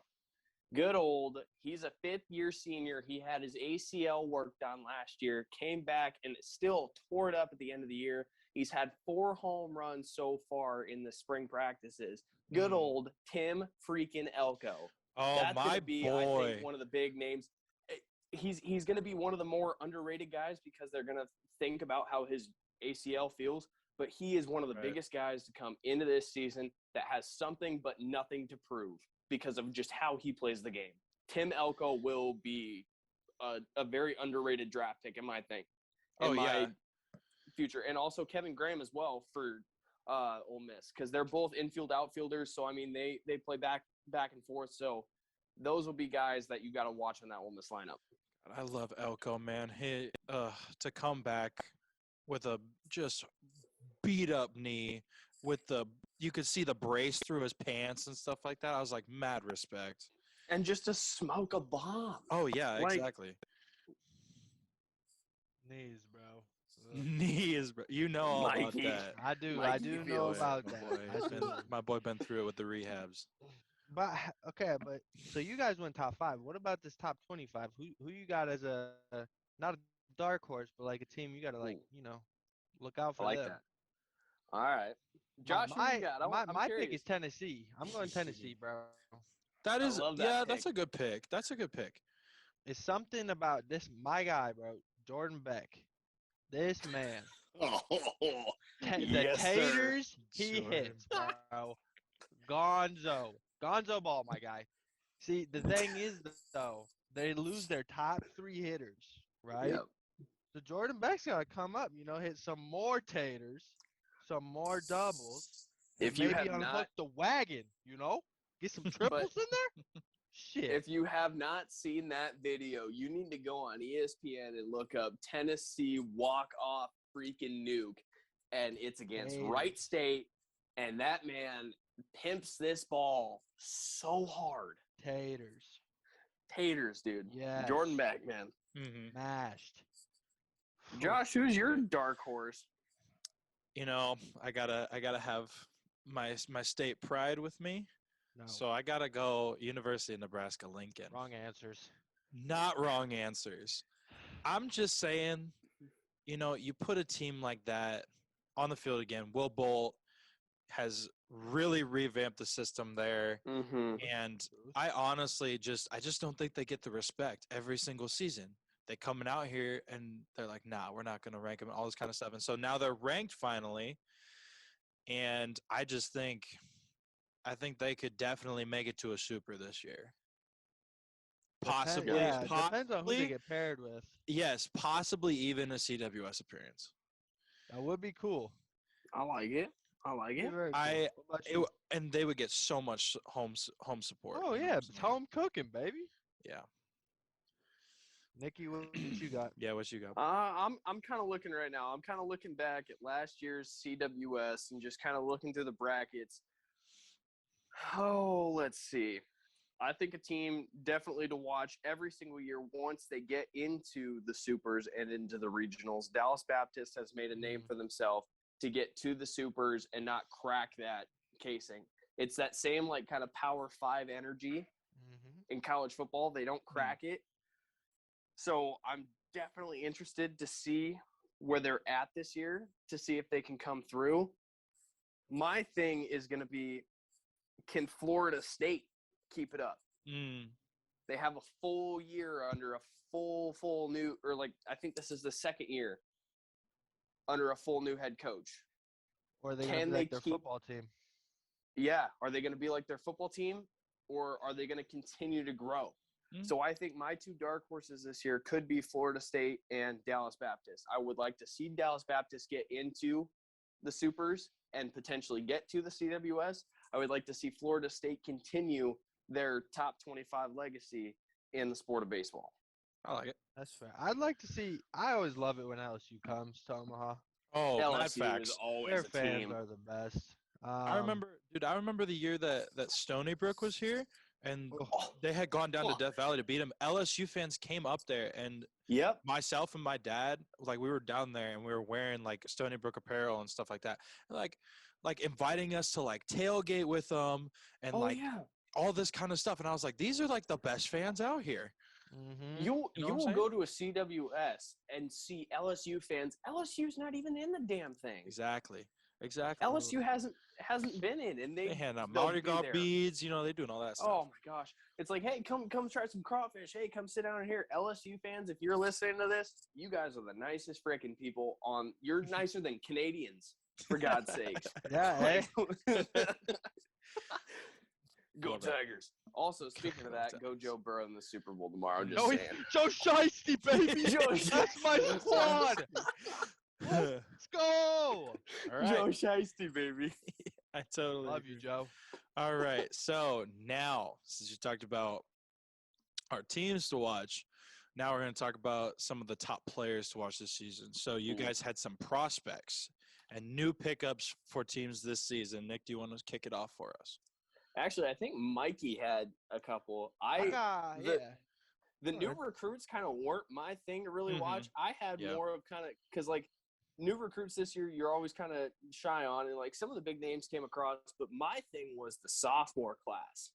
Speaker 2: Good old, he's a 5th-year senior. He had his ACL worked on last year, came back, and still tore it up at the end of the year. He's had 4 home runs so far in the spring practices. Good old Tim freaking Elko.
Speaker 1: Oh,
Speaker 2: That's
Speaker 1: my
Speaker 2: gonna be,
Speaker 1: boy.
Speaker 2: I think, one of the big names. He's going to be one of the more underrated guys because they're going to think about how his ACL feels. But he is one of the biggest guys to come into this season that has something but nothing to prove because of just how he plays the game. Tim Elko will be a very underrated draft pick in my future. And also Kevin Graham as well for Ole Miss, because they're both infield outfielders. So, I mean, they play back and forth. So those will be guys that you got to watch on that Ole Miss lineup.
Speaker 1: I love Elko, man. He to come back with a just beat up knee with you could see the brace through his pants and stuff like that. I was like, mad respect.
Speaker 2: And just to smoke a bomb.
Speaker 1: Oh yeah,
Speaker 2: Like-
Speaker 1: exactly.
Speaker 3: Knees, bro.
Speaker 1: Knees, bro. You know all about
Speaker 2: Mikey.
Speaker 1: that.
Speaker 3: I do
Speaker 2: Mikey,
Speaker 3: know
Speaker 2: feel it.
Speaker 3: about
Speaker 1: My
Speaker 3: that.
Speaker 1: boy,
Speaker 3: I
Speaker 1: has
Speaker 3: do.
Speaker 1: been, my boy been through it with the rehabs.
Speaker 3: But okay, but so you guys went top 5. What about this top 25? Who you got as a not a dark horse, but like a team you got to like,
Speaker 2: Ooh.
Speaker 3: look out
Speaker 2: I
Speaker 3: for
Speaker 2: like
Speaker 3: them.
Speaker 2: that. All right. Josh, who you got? I'm
Speaker 3: my
Speaker 2: curious.
Speaker 3: pick is Tennessee. I'm going Tennessee, bro.
Speaker 1: That is,
Speaker 2: love that
Speaker 1: yeah,
Speaker 2: pick.
Speaker 1: that's a good pick. That's a good pick.
Speaker 3: It's something about this my guy, bro, Jordan Beck. This man,
Speaker 4: Oh,
Speaker 3: the
Speaker 2: Yes, sir.
Speaker 3: taters he
Speaker 1: Jordan.
Speaker 3: hits, bro. Gonzo ball, my guy. See, the thing is though, they lose their top 3 hitters, right?
Speaker 2: Yep.
Speaker 3: So Jordan Beck's gotta come up, hit some more taters, some more doubles, and
Speaker 2: If you
Speaker 3: maybe
Speaker 2: have
Speaker 3: unhook
Speaker 2: not,
Speaker 3: the wagon, get some triples in there. Shit.
Speaker 2: if you have not seen that video, you need to go on ESPN and look up Tennessee walk-off freaking nuke, and it's against
Speaker 3: Damn.
Speaker 2: Wright State, and that man pimps this ball so hard. Taters, dude.
Speaker 3: Yes.
Speaker 2: Jordan Beck, man.
Speaker 1: Mm-hmm.
Speaker 3: Mashed.
Speaker 2: Josh, who's your dark horse?
Speaker 1: I gotta have my state pride with me.
Speaker 3: No.
Speaker 1: So I gotta go University of Nebraska Lincoln.
Speaker 3: Wrong answers.
Speaker 1: Not wrong answers. I'm just saying, you put a team like that on the field again. Will Bolt has really revamped the system there.
Speaker 2: Mm-hmm.
Speaker 1: And I honestly just don't think they get the respect every single season. They coming out here and they're like, nah, we're not going to rank them and all this kind of stuff. And so now they're ranked finally. And I think they could definitely make it to a super this year. Possibly.
Speaker 3: Yeah, depends on who they get paired with.
Speaker 1: Yes, possibly even a CWS appearance.
Speaker 3: That would be cool.
Speaker 2: I like it.
Speaker 3: Very cool.
Speaker 1: And they would get so much home support.
Speaker 3: Oh yeah, it's home cooking, baby.
Speaker 1: Yeah.
Speaker 3: Nikki, what you got?
Speaker 1: Yeah, what you got?
Speaker 2: I'm kind of looking right now. I'm kind of looking back at last year's CWS and just kind of looking through the brackets. Oh, let's see. I think a team definitely to watch every single year once they get into the supers and into the regionals. Dallas Baptist has made a name for themselves to get to the supers and not crack that casing. It's that same kind of Power 5 energy in college football. They don't crack it. So I'm definitely interested to see where they're at this year, to see if they can come through. My thing is going to be, can Florida State keep it up? They have a full year under a full new, or I think this is the second year under a full new head coach.
Speaker 3: Or are they going to be like their football team?
Speaker 2: Yeah. Are they going to be like their football team, or are they going to continue to grow? So I think my 2 dark horses this year could be Florida State and Dallas Baptist. I would like to see Dallas Baptist get into the supers and potentially get to the CWS. I would like to see Florida State continue their top 25 legacy in the sport of baseball.
Speaker 1: I like it.
Speaker 3: That's fair. I'd like to see. I always love it when LSU comes to Omaha.
Speaker 1: Oh,
Speaker 2: LSU
Speaker 1: mad facts.
Speaker 2: is always
Speaker 3: Their
Speaker 2: a
Speaker 3: fans
Speaker 2: team.
Speaker 3: are the best.
Speaker 1: I remember the year that Stony Brook was here, and they had gone down to Death Valley to beat them. LSU fans came up there, and myself and my dad, we were down there, and we were wearing Stony Brook apparel and stuff like that, like inviting us to tailgate with them and all this kind of stuff. And I was like, these are the best fans out here.
Speaker 2: You will go to a CWS and see LSU fans. LSU's not even in the damn thing.
Speaker 1: Exactly.
Speaker 2: LSU hasn't been in, and they
Speaker 1: hand out Mardi Gras beads. They're doing all that stuff.
Speaker 2: Oh my gosh, it's like, hey, come try some crawfish. Hey, come sit down here. LSU fans, if you're listening to this, you guys are the nicest freaking people on. You're nicer than Canadians, for God's sakes.
Speaker 3: Yeah.
Speaker 2: Go Tigers. Also, speaking of that, go Joe Burrow in the Super Bowl tomorrow. Just saying.
Speaker 3: Joe Shiesty, baby. That's my squad. Let's go.
Speaker 1: All right.
Speaker 2: Joe Shiesty, baby.
Speaker 1: I totally
Speaker 3: love you, Joe.
Speaker 1: All right. So now, since you talked about our teams to watch, now we're going to talk about some of the top players to watch this season. So you guys had some prospects and new pickups for teams this season. Nick, do you want to kick it off for us?
Speaker 2: Actually, I think Mikey had a couple. The new recruits kind of weren't my thing to really watch. I had more of because new recruits this year, you're always kind of shy on, and some of the big names came across, but my thing was the sophomore class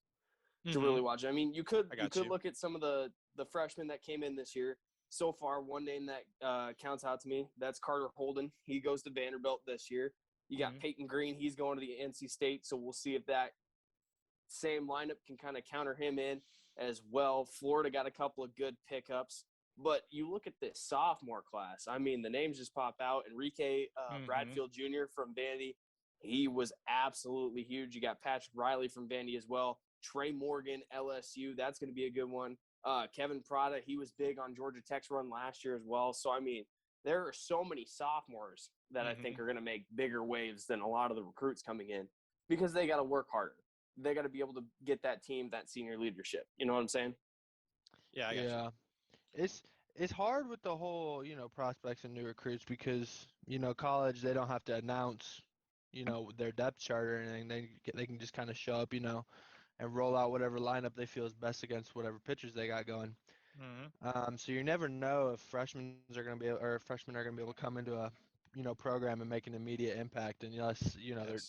Speaker 2: to really watch. I mean, you could look at some of the freshmen that came in this year. So far, one name that counts out to me, that's Carter Holden. He goes to Vanderbilt this year. You got Peyton Green. He's going to the NC State, so we'll see if that same lineup can kind of counter him in as well. Florida got a couple of good pickups. But you look at this sophomore class. I mean, the names just pop out. Enrique Bradfield Jr. from Vandy. He was absolutely huge. You got Patrick Riley from Vandy as well. Trey Morgan, LSU. That's going to be a good one. Kevin Prada, he was big on Georgia Tech's run last year as well. So, I mean, there are so many sophomores that I think are going to make bigger waves than a lot of the recruits coming in because they got to work harder. They got to be able to get that team, that senior leadership. You know what I'm saying?
Speaker 1: Yeah, I got you.
Speaker 3: It's hard with the whole, prospects and new recruits because, college, they don't have to announce, their depth chart or anything. They can just kind of show up, and roll out whatever lineup they feel is best against whatever pitchers they got going. So you never know if freshmen are going to be able to come into a, program and make an immediate impact unless,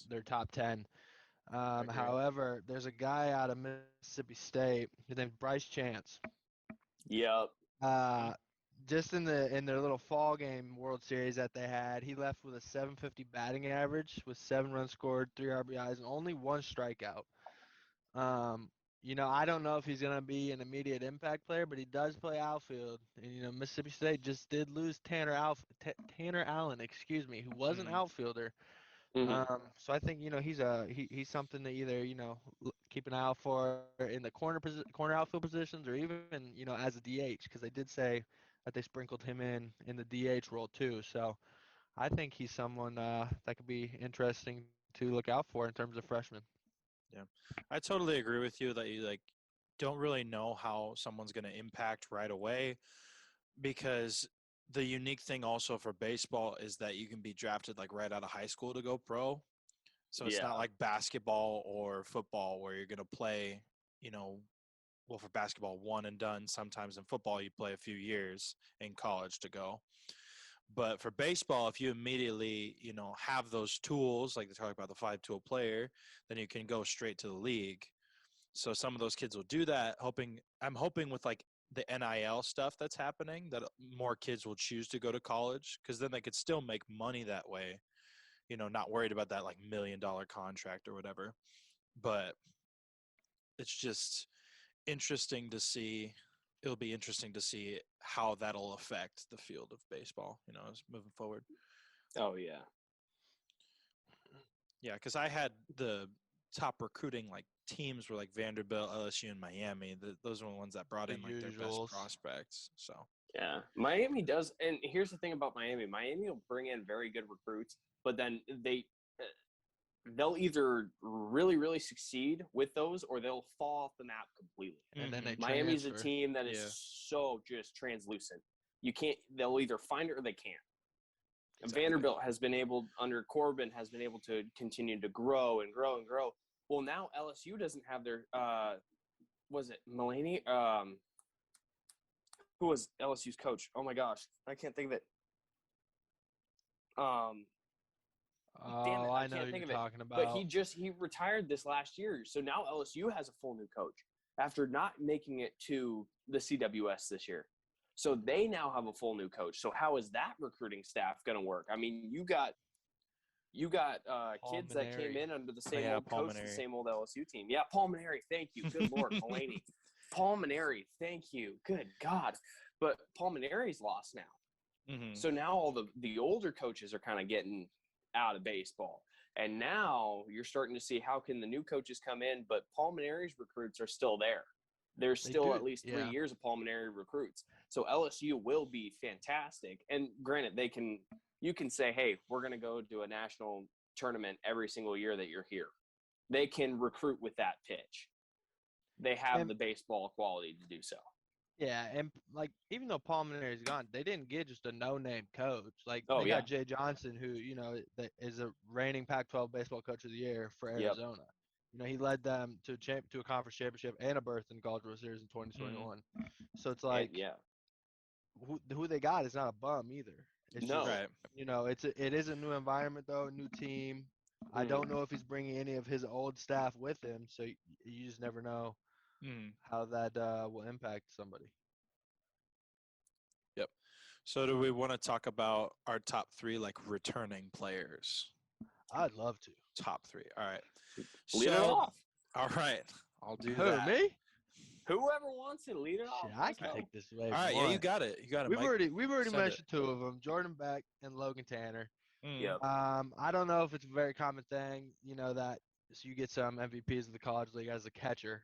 Speaker 3: they're top 10. However, there's a guy out of Mississippi State. His name's Bryce Chance.
Speaker 2: Yep.
Speaker 3: Just in their little fall game World Series that they had, he left with a 750 batting average with 7 runs scored, 3 RBIs, and only 1 strikeout. I don't know if he's going to be an immediate impact player, but he does play outfield. And, Mississippi State just did lose Tanner Allen, who was an outfielder. So I think, he's something to either, keep an eye out for in the corner outfield positions or even, as a DH, because they did say that they sprinkled him in the DH role too. So I think he's someone that could be interesting to look out for in terms of freshmen.
Speaker 1: Yeah, I totally agree with you that you don't really know how someone's going to impact right away, because the unique thing also for baseball is that you can be drafted right out of high school to go pro. So it's not like basketball or football where you're going to play, well, for basketball, one and done. Sometimes in football, you play a few years in college to go. But for baseball, if you immediately, have those tools, like they talk about the 5-tool player, then you can go straight to the league. So some of those kids will do that. I'm hoping with the NIL stuff that's happening that more kids will choose to go to college, because then they could still make money that way, not worried about that $1 million contract or whatever. But it's just interesting to see. It'll be interesting to see how that'll affect the field of baseball, as moving forward.
Speaker 2: Oh, yeah.
Speaker 1: Yeah, because I had the top recruiting teams were Vanderbilt, LSU, and Miami. Those are the ones that brought in their best prospects. So
Speaker 2: yeah, Miami does. And here's the thing about Miami: Miami will bring in very good recruits, but then they'll either really, really succeed with those, or they'll fall off the map completely.
Speaker 3: And then they
Speaker 2: Miami's
Speaker 3: transfer.
Speaker 2: a team that is so just translucent. You can't. They'll either find it or they can't. Exactly. Vanderbilt has been able, under Corbin, has been able to continue to grow and grow and grow. Well, now LSU doesn't have their was it Mulaney? Who was LSU's coach? Oh my gosh, I can't think of it. Damn it,
Speaker 3: I know
Speaker 2: can't
Speaker 3: who
Speaker 2: think
Speaker 3: you're
Speaker 2: of it.
Speaker 3: talking about.
Speaker 2: But he retired this last year, so now LSU has a full new coach after not making it to the CWS this year. So they now have a full new coach. So how is that recruiting staff going to work? I mean, you got kids that came in under the same old coach, the same old LSU team. Yeah, Paul Maneri, thank you. Good Lord, Mulaney. Paul Maneri, thank you. Good God. But Paul Maneri's lost now. So now all the older coaches are kind of getting out of baseball. And now you're starting to see how can the new coaches come in, but Paul Maneri's recruits are still there. There's still at least 3 years of Paul Maneri recruits. So LSU will be fantastic. And granted, you can say, hey, we're going to go to a national tournament every single year that you're here. They can recruit with that pitch. They have the baseball quality to do so.
Speaker 3: Yeah, and even though Paul Maneri's gone, they didn't get just a no-name coach. They got Jay Johnson, who that is a reigning Pac-12 baseball coach of the year for Arizona. He led them to a conference championship and a berth in College World Series in 2021. So it's who they got is not a bum either. It's
Speaker 2: no,
Speaker 3: just, it is a new environment though, a new team. I don't know if he's bringing any of his old staff with him, so you just never know how that will impact somebody.
Speaker 1: Yep. So do we want to talk about our top 3 returning players?
Speaker 3: I'd love to.
Speaker 1: Top 3. All right.
Speaker 2: Lead it
Speaker 1: So,
Speaker 2: off.
Speaker 1: all right. I'll do
Speaker 3: Who,
Speaker 1: that.
Speaker 3: me?
Speaker 2: Whoever wants to lead it off.
Speaker 3: Shit, I
Speaker 2: Let's
Speaker 3: can
Speaker 2: go.
Speaker 3: take this away.
Speaker 1: All right. Yeah, you got it. You got it,
Speaker 3: We've
Speaker 1: Mike.
Speaker 3: already
Speaker 1: Send it.
Speaker 3: mentioned 2 of them, Jordan Beck and Logan Tanner.
Speaker 2: Yep.
Speaker 3: I don't know if it's a very common thing, that so you get some MVPs of the college league as a catcher.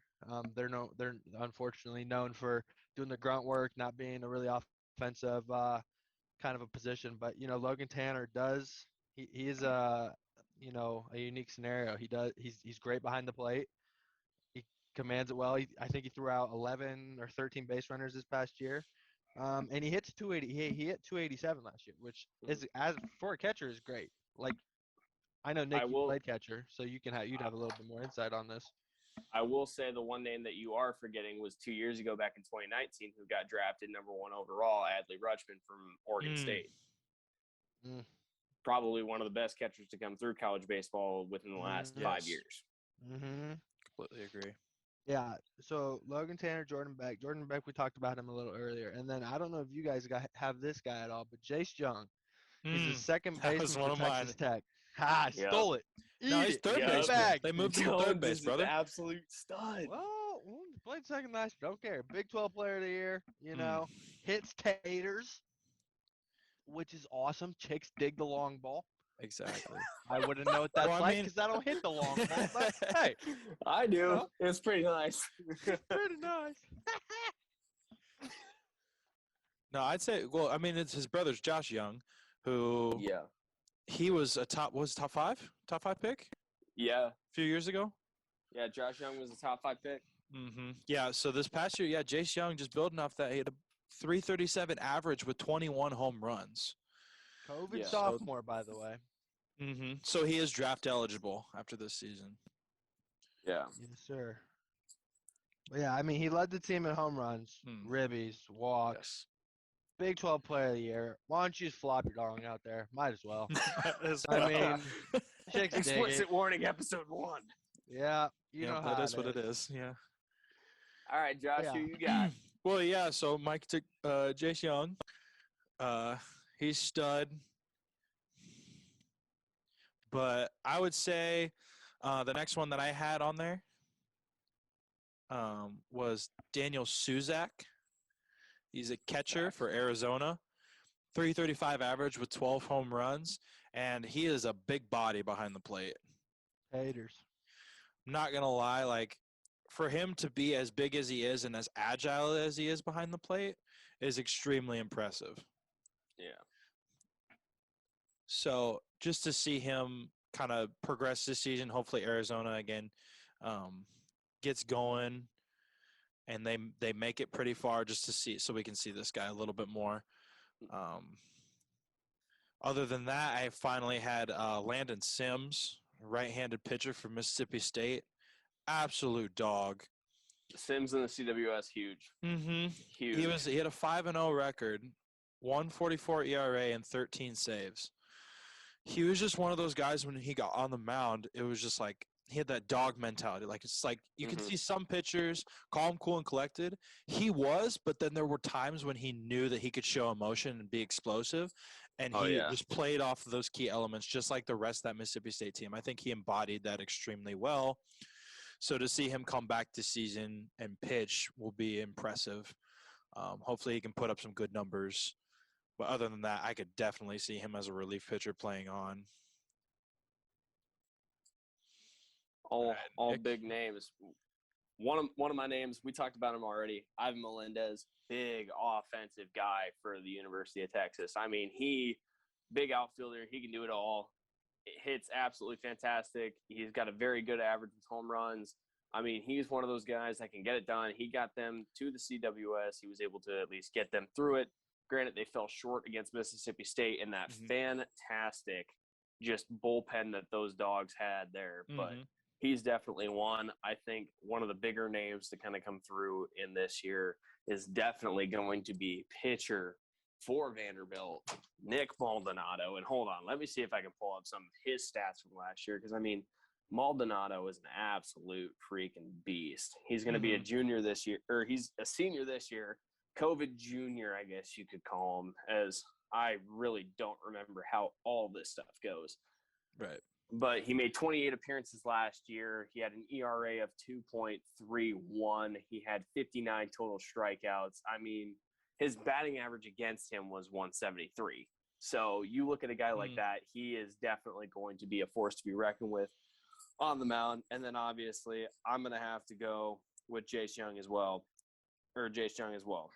Speaker 3: They're unfortunately known for doing the grunt work, not being a really offensive kind of a position. But Logan Tanner does. He is a unique scenario. He's great behind the plate. He commands it well. I think he threw out 11 or 13 base runners this past year. And he hits 280. He hit 287 last year, which is as for a catcher is great. Like I know Nick, you played catcher, so you'd have a little bit more insight on this.
Speaker 2: I will say the one name that you are forgetting was 2 years ago, back in 2019, who got drafted number 1 overall, Adley Rutchman from Oregon State. Probably one of the best catchers to come through college baseball within the last 5 years.
Speaker 1: Completely agree.
Speaker 3: Yeah. So Logan Tanner, Jordan Beck. Jordan Beck, we talked about him a little earlier, and then I don't know if you guys have this guy at all, but Jace Young. He's the second baseman for Texas Tech. Stole it.
Speaker 1: No, he's third baseman. They moved him to third base, brother.
Speaker 2: Absolute stud.
Speaker 3: Well, played second last year. Don't care. Big 12 player of the year. Hits taters, which is awesome. Chicks dig the long ball.
Speaker 1: Exactly.
Speaker 3: I wouldn't know what that's like because I don't hit the long ball. But hey,
Speaker 2: I do. It's pretty nice.
Speaker 3: pretty nice.
Speaker 1: No, I'd say. Well, I mean, it's his brother's Josh Young, who he was top 5 pick.
Speaker 2: Yeah,
Speaker 1: a few years ago.
Speaker 2: Yeah, Josh Young was a top 5 pick.
Speaker 1: Yeah, so this past year, Jace Young just building off that. He had a 337 average with 21 home runs.
Speaker 3: COVID sophomore, by the way.
Speaker 1: So he is draft eligible after this season.
Speaker 2: Yeah.
Speaker 3: Yes, sir. But yeah, I mean, he led the team in home runs, ribbies, walks. Big 12 player of the year. Why don't you just flop your dong out there? Might as well. I mean, chicks
Speaker 2: explicit warning, episode 1.
Speaker 3: Yeah, you know how
Speaker 1: that is what it is. Yeah.
Speaker 2: All right, Josh, who you got?
Speaker 1: Well, yeah. So Mike took Jace Young. He's stud. But I would say the next one that I had on there was Daniel Suzak. He's a catcher for Arizona. 335 average with 12 home runs. And he is a big body behind the plate.
Speaker 3: Haters.
Speaker 1: I'm not going to lie. Like, for him to be as big as he is and as agile as he is behind the plate is extremely impressive.
Speaker 2: Yeah.
Speaker 1: So just to see him kind of progress this season, hopefully Arizona again gets going and they make it pretty far just to see, so we can see this guy a little bit more. Other than that, I finally had Landon Sims, right-handed pitcher from Mississippi State. Absolute dog.
Speaker 2: Sims in the CWS, huge. Huge.
Speaker 1: He had a 5-0 record, 1.44 ERA, and 13 saves. He was just one of those guys when he got on the mound, it was just like he had that dog mentality. Like, it's like you can see some pitchers calm, cool, and collected. He was, but then there were times when he knew that he could show emotion and be explosive, and he just played off of those key elements just like the rest of that Mississippi State team. I think he embodied that extremely well. So to see him come back this season and pitch will be impressive. Hopefully he can put up some good numbers. But other than that, I could definitely see him as a relief pitcher playing on.
Speaker 2: All big names. One of my names, we talked about him already, Ivan Melendez, big offensive guy for the University of Texas. I mean, big outfielder, he can do it all. It hits absolutely fantastic. He's got a very good average with home runs. I mean, he's one of those guys that can get it done. He got them to the CWS. He was able to at least get them through it. Granted, they fell short against Mississippi State in that fantastic just bullpen that those dogs had there. But he's definitely one. I think one of the bigger names to kind of come through in this year is definitely going to be pitcher for Vanderbilt, Nick Maldonado. And hold on, let me see if I can pull up some of his stats from last year, because, I mean, Maldonado is an absolute freaking beast. He's going to be a junior this year, or he's a senior this year. COVID junior, I guess you could call him, as I really don't remember how all this stuff goes.
Speaker 1: Right.
Speaker 2: but he made 28 appearances last year. He had an ERA of 2.31. He had 59 total strikeouts. I mean, his batting average against him was 173. So you look at a guy like that, he is definitely going to be a force to be reckoned with on the mound. And then obviously I'm going to have to go with Jace Young as well.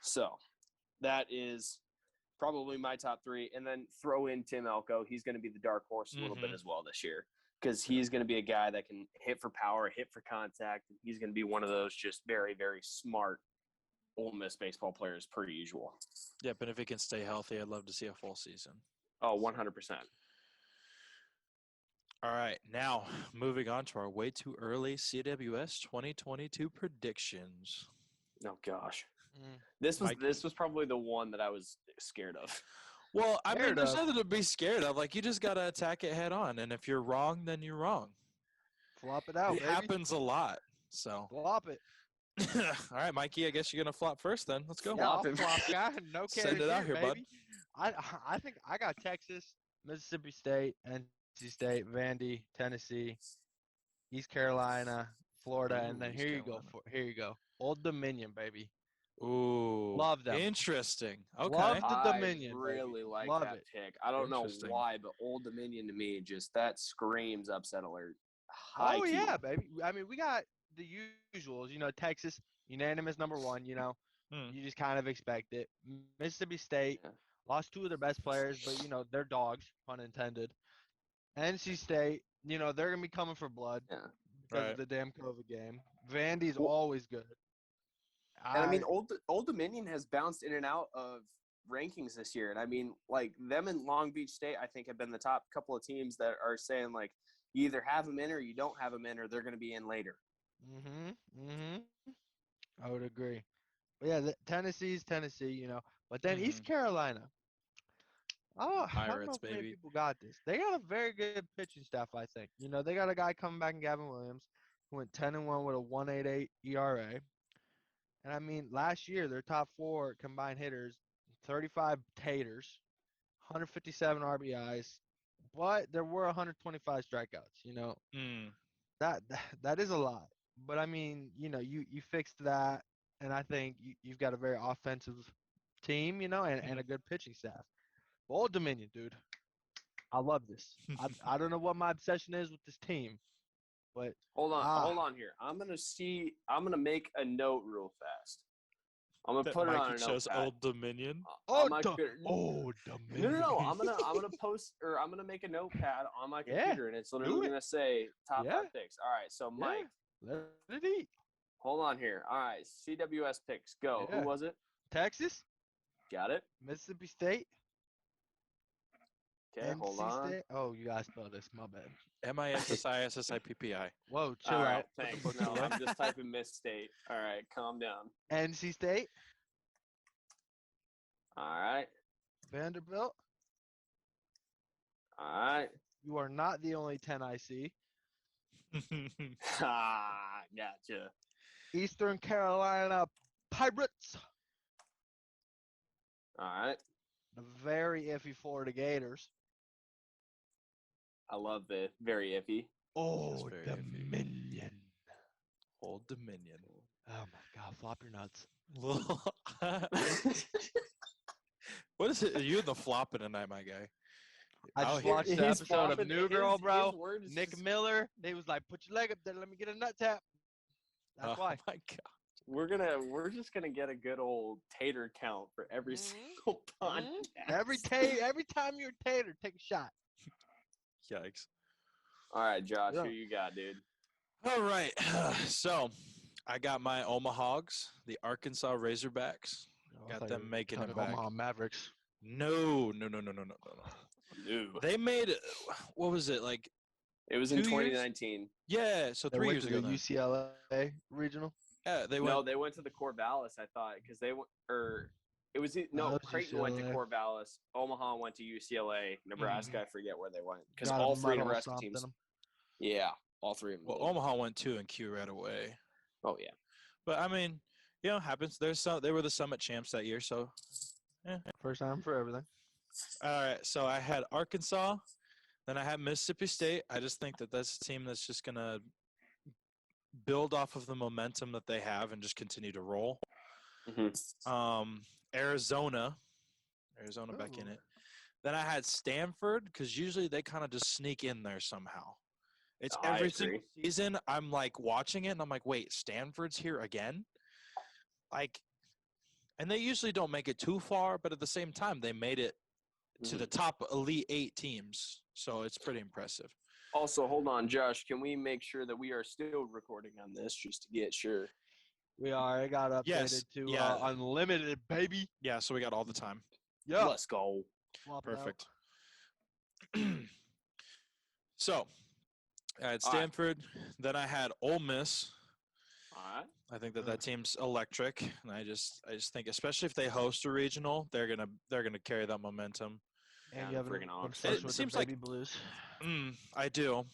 Speaker 2: So that is probably my top three. And then throw in Tim Elko. He's going to be the dark horse a little bit as well this year, because he's going to be a guy that can hit for power, hit for contact. And he's going to be one of those just very, very smart Ole Miss baseball players per usual.
Speaker 1: Yep, and if he can stay healthy, I'd love to see a full season.
Speaker 2: Oh, 100%.
Speaker 1: All right, now moving on to our way too early CWS 2022 predictions.
Speaker 2: Oh gosh, this was probably the one that I was scared of.
Speaker 1: Well, I mean, there's nothing to be scared of. Like, you just gotta attack it head on, and if you're wrong, then you're wrong.
Speaker 3: Flop it out,
Speaker 1: It
Speaker 3: baby.
Speaker 1: happens a lot. So
Speaker 3: Flop it.
Speaker 1: all right, Mikey, I guess you're gonna flop first then. Let's go.
Speaker 3: Yeah, I'll flop, guy. No
Speaker 1: Send it out here,
Speaker 3: baby.
Speaker 1: bud.
Speaker 3: I think I got Texas, Mississippi State, NC State, Vandy, Tennessee, East Carolina, Florida, and then here you go. Old Dominion, baby.
Speaker 1: Ooh,
Speaker 3: Love them.
Speaker 1: Interesting. Okay.
Speaker 3: Love the Dominion.
Speaker 2: I really like
Speaker 3: Love
Speaker 2: that
Speaker 3: it.
Speaker 2: pick. I don't know why, but Old Dominion to me, just that screams upset alert.
Speaker 3: Oh yeah, baby. I mean, we got the usuals. You know, Texas, unanimous #1. You know, you just kind of expect it. Mississippi State lost 2 of their best players, but you know they're dogs, pun intended. NC State, you know they're gonna be coming for blood because of the damn COVID game. Vandy's always good.
Speaker 2: And I mean, Old Dominion has bounced in and out of rankings this year. And I mean, like, them and Long Beach State, I think, have been the top couple of teams that are saying, like, you either have them in or you don't have them in, or they're going to be in later.
Speaker 3: I would agree. But yeah, Tennessee's Tennessee, you know. But then East Carolina. Oh, I don't know if many people got this. They got a very good pitching staff, I think. You know, they got a guy coming back in Gavin Williams who went 10-1 with a 1.88 ERA. And I mean, last year, their top 4 combined hitters, 35 taters, 157 RBIs, but there were 125 strikeouts, you know. That is a lot. But, I mean, you know, you fixed that, and I think you've got a very offensive team, you know, and a good pitching staff. Old Dominion, dude. I love this. I don't know what my obsession is with this team. But
Speaker 2: hold on here. I'm gonna make a note real fast. I'm gonna put it on a notepad.
Speaker 1: Old Dominion.
Speaker 3: Old Dominion.
Speaker 2: No. I'm gonna post, or I'm gonna make a notepad on my computer, and it's literally gonna say top 5 picks. All right, so Mike,
Speaker 3: let it eat.
Speaker 2: Hold on here. All right, CWS picks. Go.
Speaker 3: Yeah.
Speaker 2: Who was it?
Speaker 3: Texas.
Speaker 2: Got it.
Speaker 3: Mississippi State.
Speaker 2: Okay, hold on.
Speaker 3: State. Oh, you guys spelled this. My bad.
Speaker 1: MISSISSIPPI.
Speaker 3: Whoa, chill
Speaker 2: All
Speaker 3: out.
Speaker 2: right, thanks. No, I'm just typing Miss State. All right, calm down.
Speaker 3: NC State.
Speaker 2: All right.
Speaker 3: Vanderbilt.
Speaker 2: All right.
Speaker 3: You are not the only 10 I see.
Speaker 2: Gotcha.
Speaker 3: Eastern Carolina Pirates.
Speaker 2: All right.
Speaker 3: The very iffy Florida Gators.
Speaker 2: I love the very iffy.
Speaker 3: Oh, Dominion.
Speaker 1: Old Dominion.
Speaker 3: Oh, my God. Flop your nuts.
Speaker 1: What is it? You and the flopping tonight, my guy.
Speaker 3: I just watched the episode of New Girl, bro. Nick Miller. They was like, put your leg up there. Let me get a nut tap. That's why.
Speaker 1: Oh, my God.
Speaker 2: We're just gonna get a good old tater count for every single podcast.
Speaker 3: Every time you're a tater, take a shot.
Speaker 1: Yikes.
Speaker 2: All right, Josh, who you got, dude?
Speaker 1: All right. So I got my Omahawks, the Arkansas Razorbacks. Got them making it back.
Speaker 3: Omaha Mavericks.
Speaker 1: No. They made, what was it, like?
Speaker 2: It was in 2019.
Speaker 1: Yeah, so 3 years ago.
Speaker 3: The UCLA regional.
Speaker 1: Yeah,
Speaker 2: they went to the Corvallis, I thought, because Creighton went to Corvallis. Omaha went to UCLA. Nebraska, I forget where they went, because all 3 Nebraska teams. Yeah, all 3 of them.
Speaker 1: Well, Omaha went 2-Q right away.
Speaker 2: Oh yeah,
Speaker 1: but I mean, you know, happens. They were the Summit champs that year, so. Yeah.
Speaker 3: First time for everything.
Speaker 1: All right, so I had Arkansas, Then I have Mississippi State. I just think that that's a team that's just going to build off of the momentum that they have and just continue to roll. Arizona back in
Speaker 3: Ooh.
Speaker 1: it. Then I had Stanford because usually they kind of just sneak in there somehow. It's
Speaker 2: I
Speaker 1: every
Speaker 2: agree.
Speaker 1: single season I'm like watching it and I'm like, wait, Stanford's here again? Like, and they usually don't make it too far, but at the same time, they made it to the top elite 8 teams. So it's pretty impressive.
Speaker 2: Also, hold on, Josh. Can we make sure that we are still recording on this just to get sure?
Speaker 3: We are. It got updated
Speaker 1: Yes,
Speaker 3: to
Speaker 1: yeah.
Speaker 3: unlimited, baby.
Speaker 1: Yeah, so we got all the time.
Speaker 3: Yeah.
Speaker 2: Let's go.
Speaker 3: Swap it out.
Speaker 1: Perfect. So I had Stanford. Then I had Ole Miss.
Speaker 2: All right.
Speaker 1: I think that team's electric, and I just think, especially if they host a regional, they're gonna carry that momentum.
Speaker 3: And
Speaker 2: Yeah,
Speaker 3: you have an
Speaker 2: friggin' Ox.
Speaker 3: obsession
Speaker 1: It
Speaker 3: with
Speaker 1: seems
Speaker 3: the
Speaker 1: like-
Speaker 3: baby blues.
Speaker 1: I do.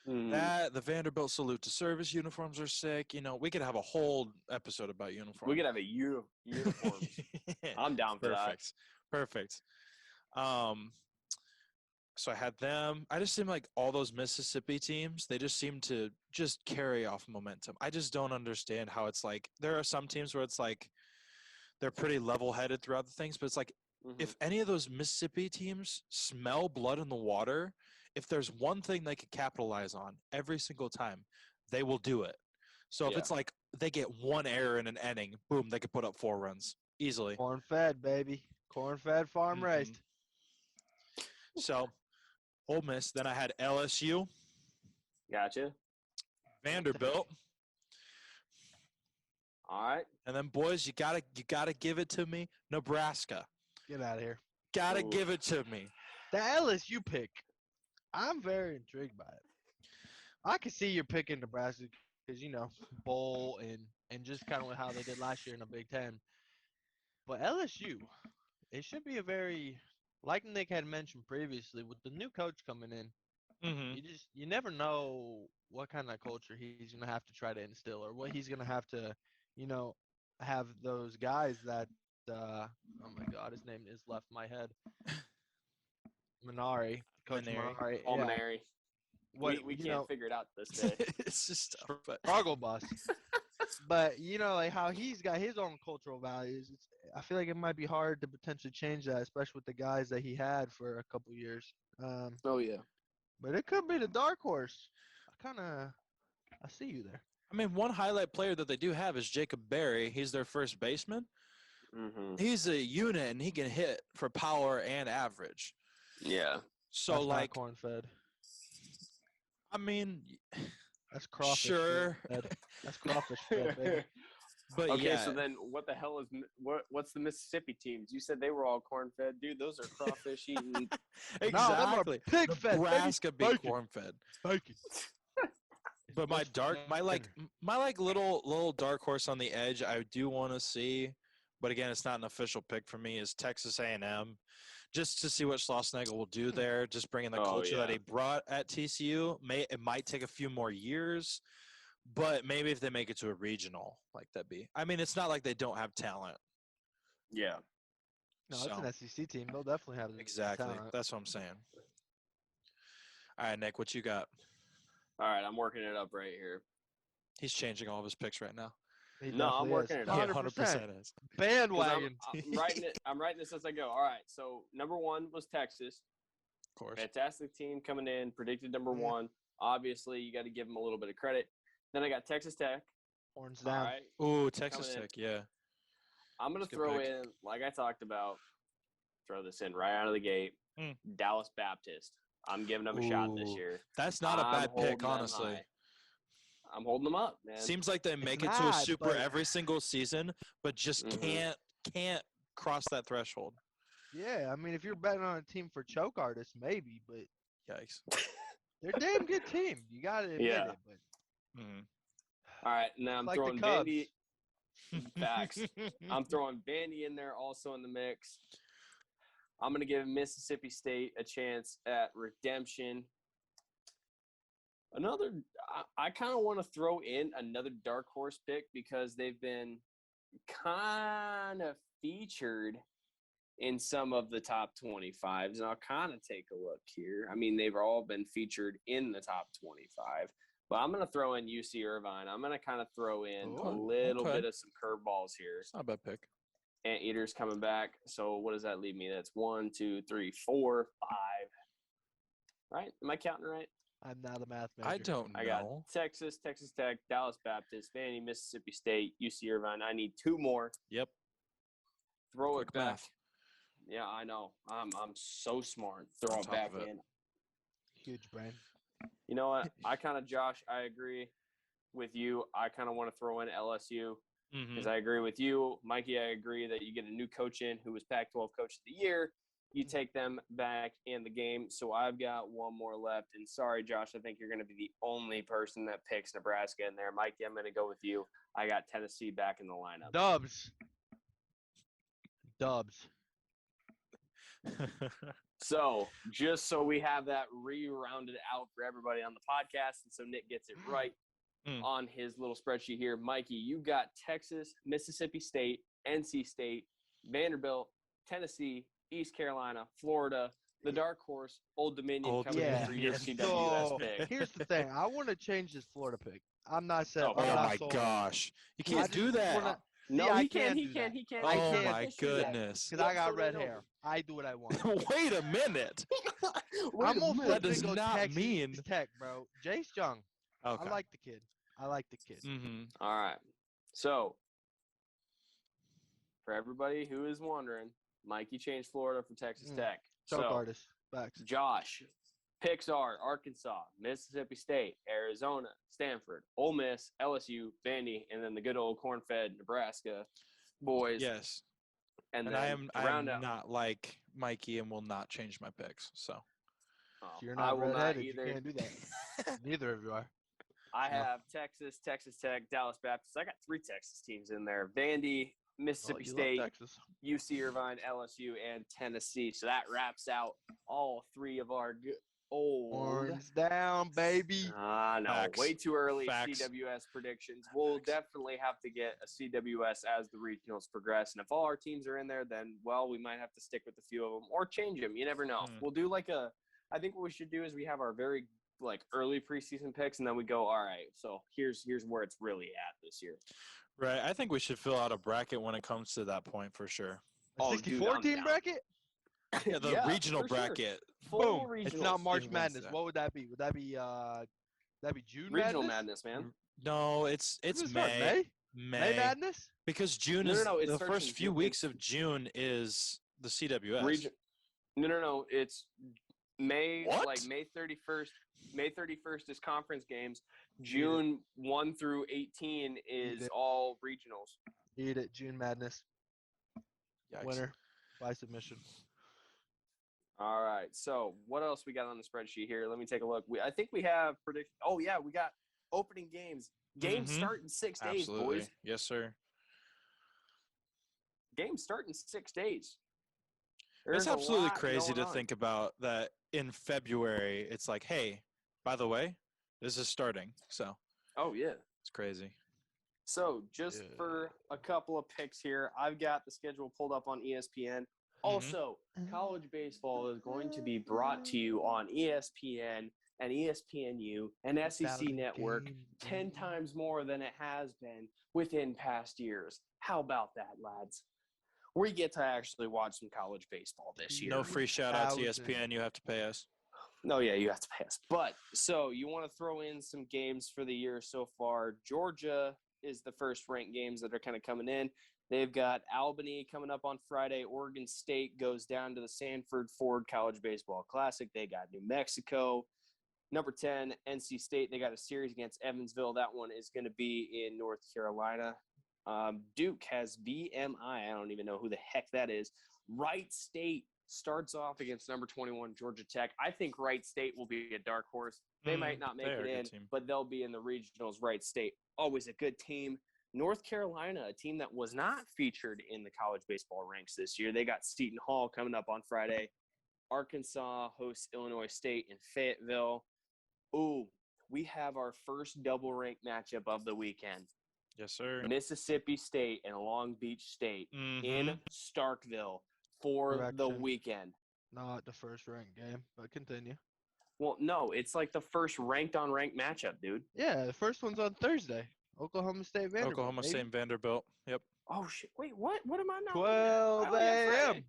Speaker 2: Mm.
Speaker 1: That the Vanderbilt salute to service uniforms are sick. You know, we could have a whole episode about uniforms.
Speaker 2: We could have a uniforms. I'm down for that.
Speaker 1: Perfect. So I had them. I just seem like all those Mississippi teams, they just seem to just carry off momentum. I just don't understand how it's like there are some teams where it's like they're pretty level-headed throughout the things, but it's like if any of those Mississippi teams smell blood in the water, if there's one thing they could capitalize on every single time, they will do it. So if it's like they get one error in an inning, boom, they could put up 4 runs easily.
Speaker 3: Corn-fed, baby. Corn-fed, farm-raised.
Speaker 1: So Ole Miss. Then I had LSU,
Speaker 2: Gotcha.
Speaker 1: Vanderbilt,
Speaker 2: All right.
Speaker 1: and then boys, you gotta give it to me, Nebraska.
Speaker 3: Get out of here.
Speaker 1: Gotta
Speaker 2: Ooh.
Speaker 1: give it to me.
Speaker 3: The LSU pick, I'm very intrigued by it. I can see you're picking Nebraska because, bowl and just kind of how they did last year in the Big Ten. But LSU, it should be a very, like Nick had mentioned previously, with the new coach coming in, you never know what kind of culture he's going to have to try to instill or what he's going to have to, have those guys that, oh my God, his name is left my head. Coach Minari.
Speaker 2: Pulmonary.
Speaker 3: What,
Speaker 2: We can't figure it out this day.
Speaker 1: It's just tough, but
Speaker 3: struggle bus. But like how he's got his own cultural values. I feel like it might be hard to potentially change that, especially with the guys that he had for a couple years.
Speaker 2: Oh yeah.
Speaker 3: But it could be the dark horse. I see you there.
Speaker 1: I mean, one highlight player that they do have is Jacob Berry. He's their first baseman. He's a unit, and he can hit for power and average.
Speaker 2: Yeah.
Speaker 1: So
Speaker 3: That's
Speaker 1: like
Speaker 3: not corn-fed.
Speaker 1: I mean,
Speaker 3: That's crawfish.
Speaker 1: sure.
Speaker 3: Fed. That's crawfish fed, baby.
Speaker 1: But
Speaker 2: Okay,
Speaker 1: yeah.
Speaker 2: so then what the hell is what's the Mississippi teams? You said they were all corn-fed, dude. Those are crawfish eating.
Speaker 1: Exactly.
Speaker 3: No, pig fed.
Speaker 1: Nebraska be
Speaker 3: Bacon.
Speaker 1: corn-fed.
Speaker 3: Bacon.
Speaker 1: But my little dark horse on the edge, I do want to see, but again, it's not an official pick for me. Is Texas A&M, just to see what Schlossnagle will do there, just bringing the culture that he brought at TCU. It might take a few more years, but maybe if they make it to a regional, like that'd be. I mean, it's not like they don't have talent.
Speaker 2: Yeah.
Speaker 3: No, it's an SEC team. They'll definitely have
Speaker 1: Exactly.
Speaker 3: talent.
Speaker 1: That's what I'm saying. All right, Nick, what you got?
Speaker 2: All right, I'm working it up right here.
Speaker 1: He's changing all of his picks right now.
Speaker 2: No, I'm working it up.
Speaker 3: 100%
Speaker 1: is.
Speaker 3: Bandwagon.
Speaker 2: I'm writing this as I go. All right, so number 1 was Texas.
Speaker 1: Of course.
Speaker 2: Fantastic team coming in, predicted number 1. Obviously, you got to give them a little bit of credit. Then I got Texas Tech.
Speaker 3: Horns
Speaker 2: All
Speaker 3: down.
Speaker 2: right.
Speaker 1: Ooh, Texas Tech, yeah.
Speaker 2: I'm going to
Speaker 1: Good
Speaker 2: throw
Speaker 1: pick.
Speaker 2: in, like I talked about, throw this in right out of the gate, Dallas Baptist. I'm giving them a shot this year.
Speaker 1: That's not a bad pick, honestly.
Speaker 2: I'm holding them up, man.
Speaker 1: Seems like they make it to a super every single season, but just can't cross that threshold.
Speaker 3: Yeah, I mean, if you're betting on a team for choke artists, maybe, but
Speaker 1: Yikes.
Speaker 3: they're a damn good team. You got to admit it. But
Speaker 2: All right, now I'm
Speaker 3: like
Speaker 2: throwing
Speaker 3: the Cubs.
Speaker 2: Vandy. Facts. I'm throwing Vandy in there also in the mix. I'm going to give Mississippi State a chance at redemption. I kind of want to throw in another dark horse pick because they've been kind of featured in some of the top 25s. And I'll kind of take a look here. I mean, they've all been featured in the top 25. But I'm going to throw in UC Irvine. I'm going to kind of throw in a little bit of some curveballs here.
Speaker 1: It's not a bad pick.
Speaker 2: Anteater's coming back. So what does that leave me? That's 1, 2, 3, 4, 5. Right? Am I counting right?
Speaker 3: I'm not a math major.
Speaker 1: I don't know.
Speaker 2: I got Texas, Texas Tech, Dallas Baptist, Vandy, Mississippi State, UC Irvine. I need 2 more.
Speaker 1: Yep.
Speaker 2: Throw
Speaker 1: Quick
Speaker 2: it back.
Speaker 1: math.
Speaker 2: Yeah, I know. I'm so smart. Throw
Speaker 1: On
Speaker 2: it
Speaker 1: top
Speaker 2: back
Speaker 1: of it.
Speaker 2: in.
Speaker 3: Huge brain.
Speaker 2: You know what? I kind of, Josh, I agree with you. I kind of want to throw in LSU because I agree with you. Mikey, I agree that you get a new coach in who was Pac-12 Coach of the Year. You take them back in the game. So I've got 1 more left. And sorry, Josh, I think you're going to be the only person that picks Nebraska in there. Mikey, I'm going to go with you. I got Tennessee back in the lineup.
Speaker 3: Dubs.
Speaker 2: So just so we have that re-rounded out for everybody on the podcast, and so Nick gets it right on his little spreadsheet here. Mikey, you got Texas, Mississippi State, NC State, Vanderbilt, Tennessee, East Carolina, Florida, the dark horse, Old Dominion coming in for your CWS pick.
Speaker 3: Here's the thing. I want to change this Florida pick. I'm not set.
Speaker 2: Oh,
Speaker 1: Oh
Speaker 3: I'm not
Speaker 1: my
Speaker 3: sold.
Speaker 1: gosh. You can't do that.
Speaker 2: No,
Speaker 3: I
Speaker 2: he
Speaker 3: can
Speaker 2: can.
Speaker 3: do that.
Speaker 2: He can.
Speaker 1: Oh my goodness.
Speaker 3: Because I got red hair. I do what I want.
Speaker 1: Wait a minute.
Speaker 3: I'm gonna
Speaker 1: That
Speaker 3: flip
Speaker 1: does
Speaker 3: and go
Speaker 1: not
Speaker 3: Texas
Speaker 1: mean.
Speaker 3: Tech, bro. Jace Young.
Speaker 1: Okay.
Speaker 3: I like the kid.
Speaker 1: Mm-hmm.
Speaker 2: All right. So for everybody who is wondering, Mikey changed Florida for Texas Tech.
Speaker 3: Choke artist. Facts.
Speaker 2: Josh, picks are Arkansas, Mississippi State, Arizona, Stanford, Ole Miss, LSU, Vandy, and then the good old corn-fed Nebraska boys.
Speaker 1: Yes.
Speaker 2: And then
Speaker 1: I am
Speaker 2: round out.
Speaker 1: not like Mikey and will not change my picks. So
Speaker 2: Oh,
Speaker 3: You're
Speaker 2: I
Speaker 3: not
Speaker 2: will not
Speaker 3: redheaded. You
Speaker 2: either.
Speaker 3: can't do that. Neither of you are.
Speaker 2: I have Texas, Texas Tech, Dallas Baptist. I got 3 Texas teams in there. Vandy, Mississippi
Speaker 3: You
Speaker 2: State,
Speaker 3: love Texas.
Speaker 2: UC Irvine, LSU, and Tennessee. So that wraps out all 3 of our good old.
Speaker 3: Horns down, baby.
Speaker 2: No,
Speaker 1: Facts.
Speaker 2: way too early
Speaker 1: Facts.
Speaker 2: CWS predictions. We'll definitely have to get a CWS as the regionals progress. And if all our teams are in there, then, well, we might have to stick with a few of them or change them. You never know. We'll do I think what we should do is we have our very early preseason picks, and then we go, all right, so here's where it's really at this year.
Speaker 1: right. I think we should fill out a bracket when it comes to that point for sure.
Speaker 3: A 64 team bracket?
Speaker 1: Yeah, the
Speaker 2: Yeah,
Speaker 1: regional
Speaker 2: for sure.
Speaker 1: bracket.
Speaker 2: Full
Speaker 3: Boom. It's
Speaker 2: regionals.
Speaker 3: not March
Speaker 1: Who wins
Speaker 3: Madness.
Speaker 1: that?
Speaker 3: What would that be? Would that be June
Speaker 2: Regional
Speaker 3: Madness?
Speaker 2: madness, man.
Speaker 1: No, it's
Speaker 3: When does it start?
Speaker 1: May.
Speaker 3: May Madness?
Speaker 1: Because June
Speaker 2: No,
Speaker 1: is
Speaker 2: no, it
Speaker 1: the
Speaker 2: starts
Speaker 1: first
Speaker 2: in
Speaker 1: few
Speaker 2: June.
Speaker 1: weeks of June is the CWS.
Speaker 2: No. It's May.
Speaker 1: What?
Speaker 2: May 31st. May 31st is conference games. June 1 through 18 is all regionals.
Speaker 3: Eat it. June Madness.
Speaker 1: Yikes.
Speaker 3: Winner by submission.
Speaker 2: All right. So what else we got on the spreadsheet here? Let me take a look. I think we have prediction. Oh yeah, we got opening games. Games start in 6 days,
Speaker 1: Absolutely.
Speaker 2: boys.
Speaker 1: Yes, sir.
Speaker 2: Games start in 6 days.
Speaker 1: It's
Speaker 2: There's a
Speaker 1: absolutely
Speaker 2: lot
Speaker 1: crazy
Speaker 2: going
Speaker 1: to
Speaker 2: on.
Speaker 1: think about that in February. It's like, hey, by the way, this is starting. So
Speaker 2: Oh yeah.
Speaker 1: it's crazy.
Speaker 2: So just for a couple of picks here, I've got the schedule pulled up on ESPN. Also, college baseball is going to be brought to you on ESPN and ESPNU and SEC Network 10 times more than it has been within past years. How about that, lads? We get to actually watch some college baseball this year.
Speaker 1: No free shout out to
Speaker 3: 1,000.
Speaker 1: ESPN. You have to pay us.
Speaker 2: No, yeah, you have to pay us. But so you want to throw in some games for the year so far. Georgia is the first ranked games that are kind of coming in. They've got Albany coming up on Friday. Oregon State goes down to the Sanford Ford College Baseball Classic. They got New Mexico. Number 10, NC State. They got a series against Evansville. That one is going to be in North Carolina. Duke has VMI. I don't even know who the heck that is. Wright State starts off against number 21, Georgia Tech. I think Wright State will be a dark horse. They might not make
Speaker 1: they are
Speaker 2: it
Speaker 1: a good
Speaker 2: in,
Speaker 1: team.
Speaker 2: but they'll be in the regionals. Wright State, always a good team. North Carolina, a team that was not featured in the college baseball ranks this year. They got Seton Hall coming up on Friday. Arkansas hosts Illinois State in Fayetteville. Ooh, we have our first double-ranked matchup of the weekend.
Speaker 1: Yes, sir.
Speaker 2: Mississippi State and Long Beach State in Starkville. for the
Speaker 3: Correction.
Speaker 2: weekend.
Speaker 3: Not the first ranked game, but continue.
Speaker 2: Well, no, it's like the first ranked on ranked matchup, dude.
Speaker 3: Yeah, the first one's on Thursday. Oklahoma State Vanderbilt.
Speaker 1: Oklahoma
Speaker 3: baby.
Speaker 1: State and Vanderbilt. Yep.
Speaker 2: Oh shit! Wait, what? What am I not?
Speaker 3: 12
Speaker 2: looking at? I only got Friday.
Speaker 3: a.m.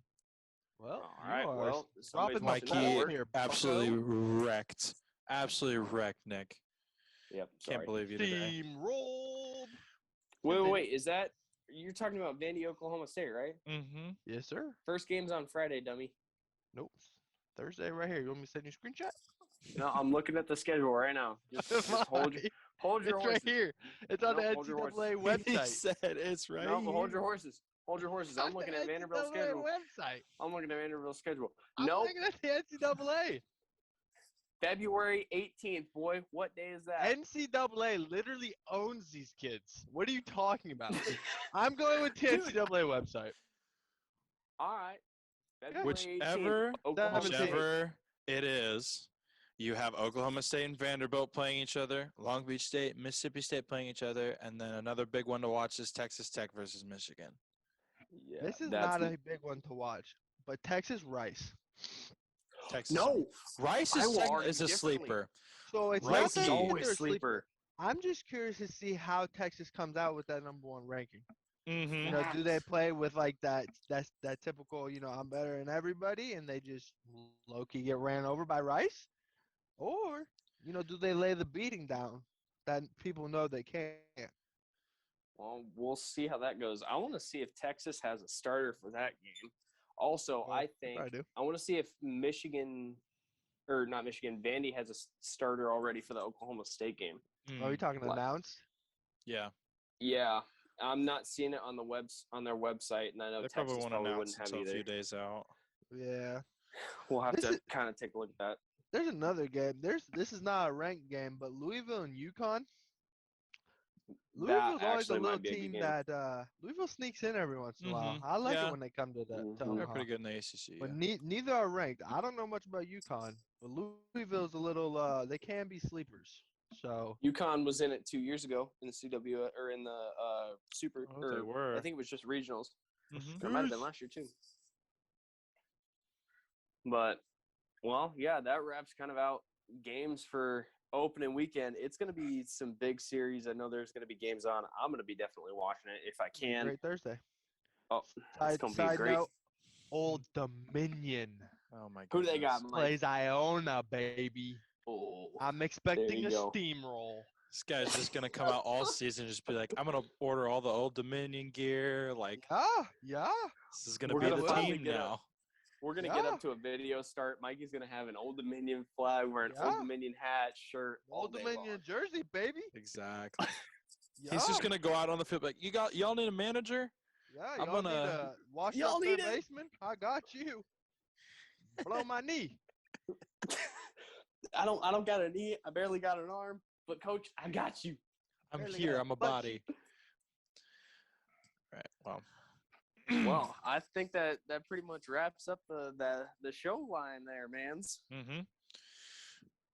Speaker 3: Well,
Speaker 2: All
Speaker 3: you
Speaker 2: right,
Speaker 3: are
Speaker 2: well, somebody's
Speaker 3: dropping
Speaker 2: watching
Speaker 3: the
Speaker 2: that
Speaker 3: ball
Speaker 2: at
Speaker 1: Mikey
Speaker 2: work.
Speaker 3: here,
Speaker 1: absolutely
Speaker 3: bucko.
Speaker 1: wrecked. Absolutely wrecked, Nick.
Speaker 2: Yep.
Speaker 1: Can't
Speaker 2: Sorry.
Speaker 1: believe you today.
Speaker 3: Steamrolled.
Speaker 2: Wait. Is that you're talking about Vandy, Oklahoma State, right?
Speaker 1: Mm-hmm.
Speaker 3: Yes, sir.
Speaker 2: First game's on Friday, dummy.
Speaker 3: Nope. Thursday right here. You want me to send you a screenshot?
Speaker 2: No, I'm looking at the schedule right now. Just hold your
Speaker 3: It's
Speaker 2: horses.
Speaker 3: right here. It's on
Speaker 2: No,
Speaker 3: the
Speaker 2: hold your
Speaker 3: NCAA
Speaker 1: He
Speaker 3: website.
Speaker 1: said it's right
Speaker 2: No, but hold
Speaker 1: here.
Speaker 2: your horses. Hold your horses. I'm looking at Vanderbilt's
Speaker 3: NCAA
Speaker 2: schedule.
Speaker 3: website.
Speaker 2: I'm looking at Vanderbilt's schedule.
Speaker 3: I'm
Speaker 2: Nope.
Speaker 3: looking at the NCAA.
Speaker 2: February 18th, boy. What day is that?
Speaker 3: NCAA literally owns these kids. What are you talking about? I'm going with the
Speaker 2: Dude.
Speaker 3: NCAA website.
Speaker 2: All right. February
Speaker 1: Whichever
Speaker 2: 18th, Oklahoma State.
Speaker 1: Whichever it is, you have Oklahoma State and Vanderbilt playing each other, Long Beach State, Mississippi State playing each other, and then another big one to watch is Texas Tech versus Michigan.
Speaker 2: Yeah,
Speaker 3: This is
Speaker 2: that's
Speaker 3: not a big one to watch, but Texas Rice.
Speaker 1: Texas.
Speaker 2: No.
Speaker 1: Rice
Speaker 2: I will
Speaker 1: is
Speaker 2: argue
Speaker 1: a
Speaker 2: differently.
Speaker 1: sleeper.
Speaker 3: So it's
Speaker 1: Rice
Speaker 3: not
Speaker 1: is
Speaker 3: that
Speaker 2: always
Speaker 3: either a
Speaker 2: sleeper.
Speaker 3: I'm just curious to see how Texas comes out with that #1 ranking.
Speaker 1: Mm-hmm.
Speaker 3: You know, do they play with like that typical, I'm better than everybody, and they just low-key get ran over by Rice? Or, do they lay the beating down that people know they can't?
Speaker 2: Well, we'll see how that goes. I want to see if Texas has a starter for that game. Also,
Speaker 3: Well,
Speaker 2: I think
Speaker 3: I do.
Speaker 2: I want to see if Vandy has a starter already for the Oklahoma State game.
Speaker 3: Are you talking
Speaker 2: What?
Speaker 3: announced?
Speaker 1: Yeah.
Speaker 2: Yeah, I'm not seeing it on their website, and I know
Speaker 1: They
Speaker 2: Texas
Speaker 1: probably won't
Speaker 2: probably
Speaker 1: announce
Speaker 2: wouldn't have
Speaker 1: until a
Speaker 2: either.
Speaker 1: few days out.
Speaker 3: Yeah.
Speaker 2: We'll have
Speaker 3: This
Speaker 2: to
Speaker 3: is-
Speaker 2: kind of take a look at that.
Speaker 3: There's another game. This is not a ranked game, but Louisville and UConn. Louisville's always a
Speaker 2: actually
Speaker 3: little
Speaker 2: might be a good
Speaker 3: team
Speaker 2: game.
Speaker 3: that Louisville sneaks in every once in a while.
Speaker 1: Mhm.
Speaker 3: I like
Speaker 1: Yeah.
Speaker 3: it when they come to the
Speaker 2: Mhm.
Speaker 3: to
Speaker 1: They're
Speaker 3: Omaha.
Speaker 1: pretty good in the ACC.
Speaker 3: But
Speaker 1: Yeah.
Speaker 3: neither are ranked. I don't know much about UConn, but Louisville's a little. They can be sleepers. So
Speaker 2: UConn was in it 2 years ago in the CW or in the Super.
Speaker 1: Oh, they
Speaker 2: or
Speaker 1: were.
Speaker 2: I think it was just regionals.
Speaker 1: Mhm.
Speaker 2: That might have been last year too. But, well, yeah, that wraps kind of out games for opening weekend. It's going to be some big series. I know there's going to be games on. I'm going to be definitely watching it if I can.
Speaker 3: great Thursday.
Speaker 2: Oh, it's
Speaker 3: Side,
Speaker 2: going to be
Speaker 3: side
Speaker 2: great.
Speaker 3: note: Old Dominion
Speaker 1: Oh my god.
Speaker 2: Who do they got, Mike?
Speaker 3: plays Iona, baby.
Speaker 2: Oh,
Speaker 3: I'm expecting
Speaker 2: you
Speaker 3: a
Speaker 2: go.
Speaker 3: steamroll.
Speaker 1: This guy's just gonna come out all season and just be like, I'm gonna order all the Old Dominion gear. Like,
Speaker 3: Yeah.
Speaker 1: this is gonna
Speaker 2: We're
Speaker 1: be
Speaker 2: gonna
Speaker 1: the
Speaker 2: finally
Speaker 1: team
Speaker 2: get
Speaker 1: now.
Speaker 2: We're going to get
Speaker 3: Yeah.
Speaker 2: up to a video start. Mikey's going to have an Old Dominion flag, wearing
Speaker 3: Yeah.
Speaker 2: Old Dominion hat, shirt. all
Speaker 3: Old
Speaker 2: day
Speaker 3: Dominion
Speaker 2: long.
Speaker 3: jersey, baby.
Speaker 1: Exactly.
Speaker 3: Yeah.
Speaker 1: He's just gonna go out on the field like, y'all need a manager?
Speaker 3: Yeah,
Speaker 1: I'm
Speaker 3: y'all need
Speaker 1: gonna-
Speaker 3: to wash
Speaker 2: Y'all
Speaker 3: up
Speaker 2: need
Speaker 3: their
Speaker 2: it.
Speaker 3: basement. I got you. Blow my knee.
Speaker 2: I don't got a knee. I barely got an arm. But, Coach, I got you.
Speaker 1: I'm
Speaker 3: Barely
Speaker 1: here.
Speaker 3: got
Speaker 1: I'm a
Speaker 3: butt
Speaker 1: body. All right. Well.
Speaker 2: Well, I think that pretty much wraps up the show line there, mans.
Speaker 1: Mm-hmm.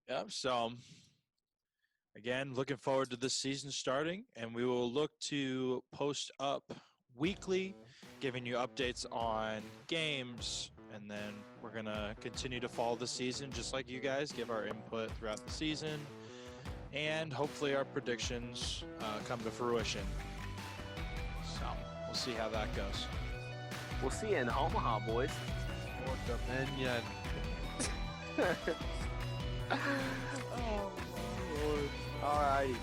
Speaker 1: Yep. So, again, looking forward to this season starting, and we will look to post up weekly, giving you updates on games, and then we're gonna continue to follow the season, just like you guys, give our input throughout the season, and hopefully our predictions come to fruition. So we'll see how that goes.
Speaker 2: We'll see you in Homaha, boys.
Speaker 3: Old Dominion.
Speaker 2: Oh, my Lord. All righty.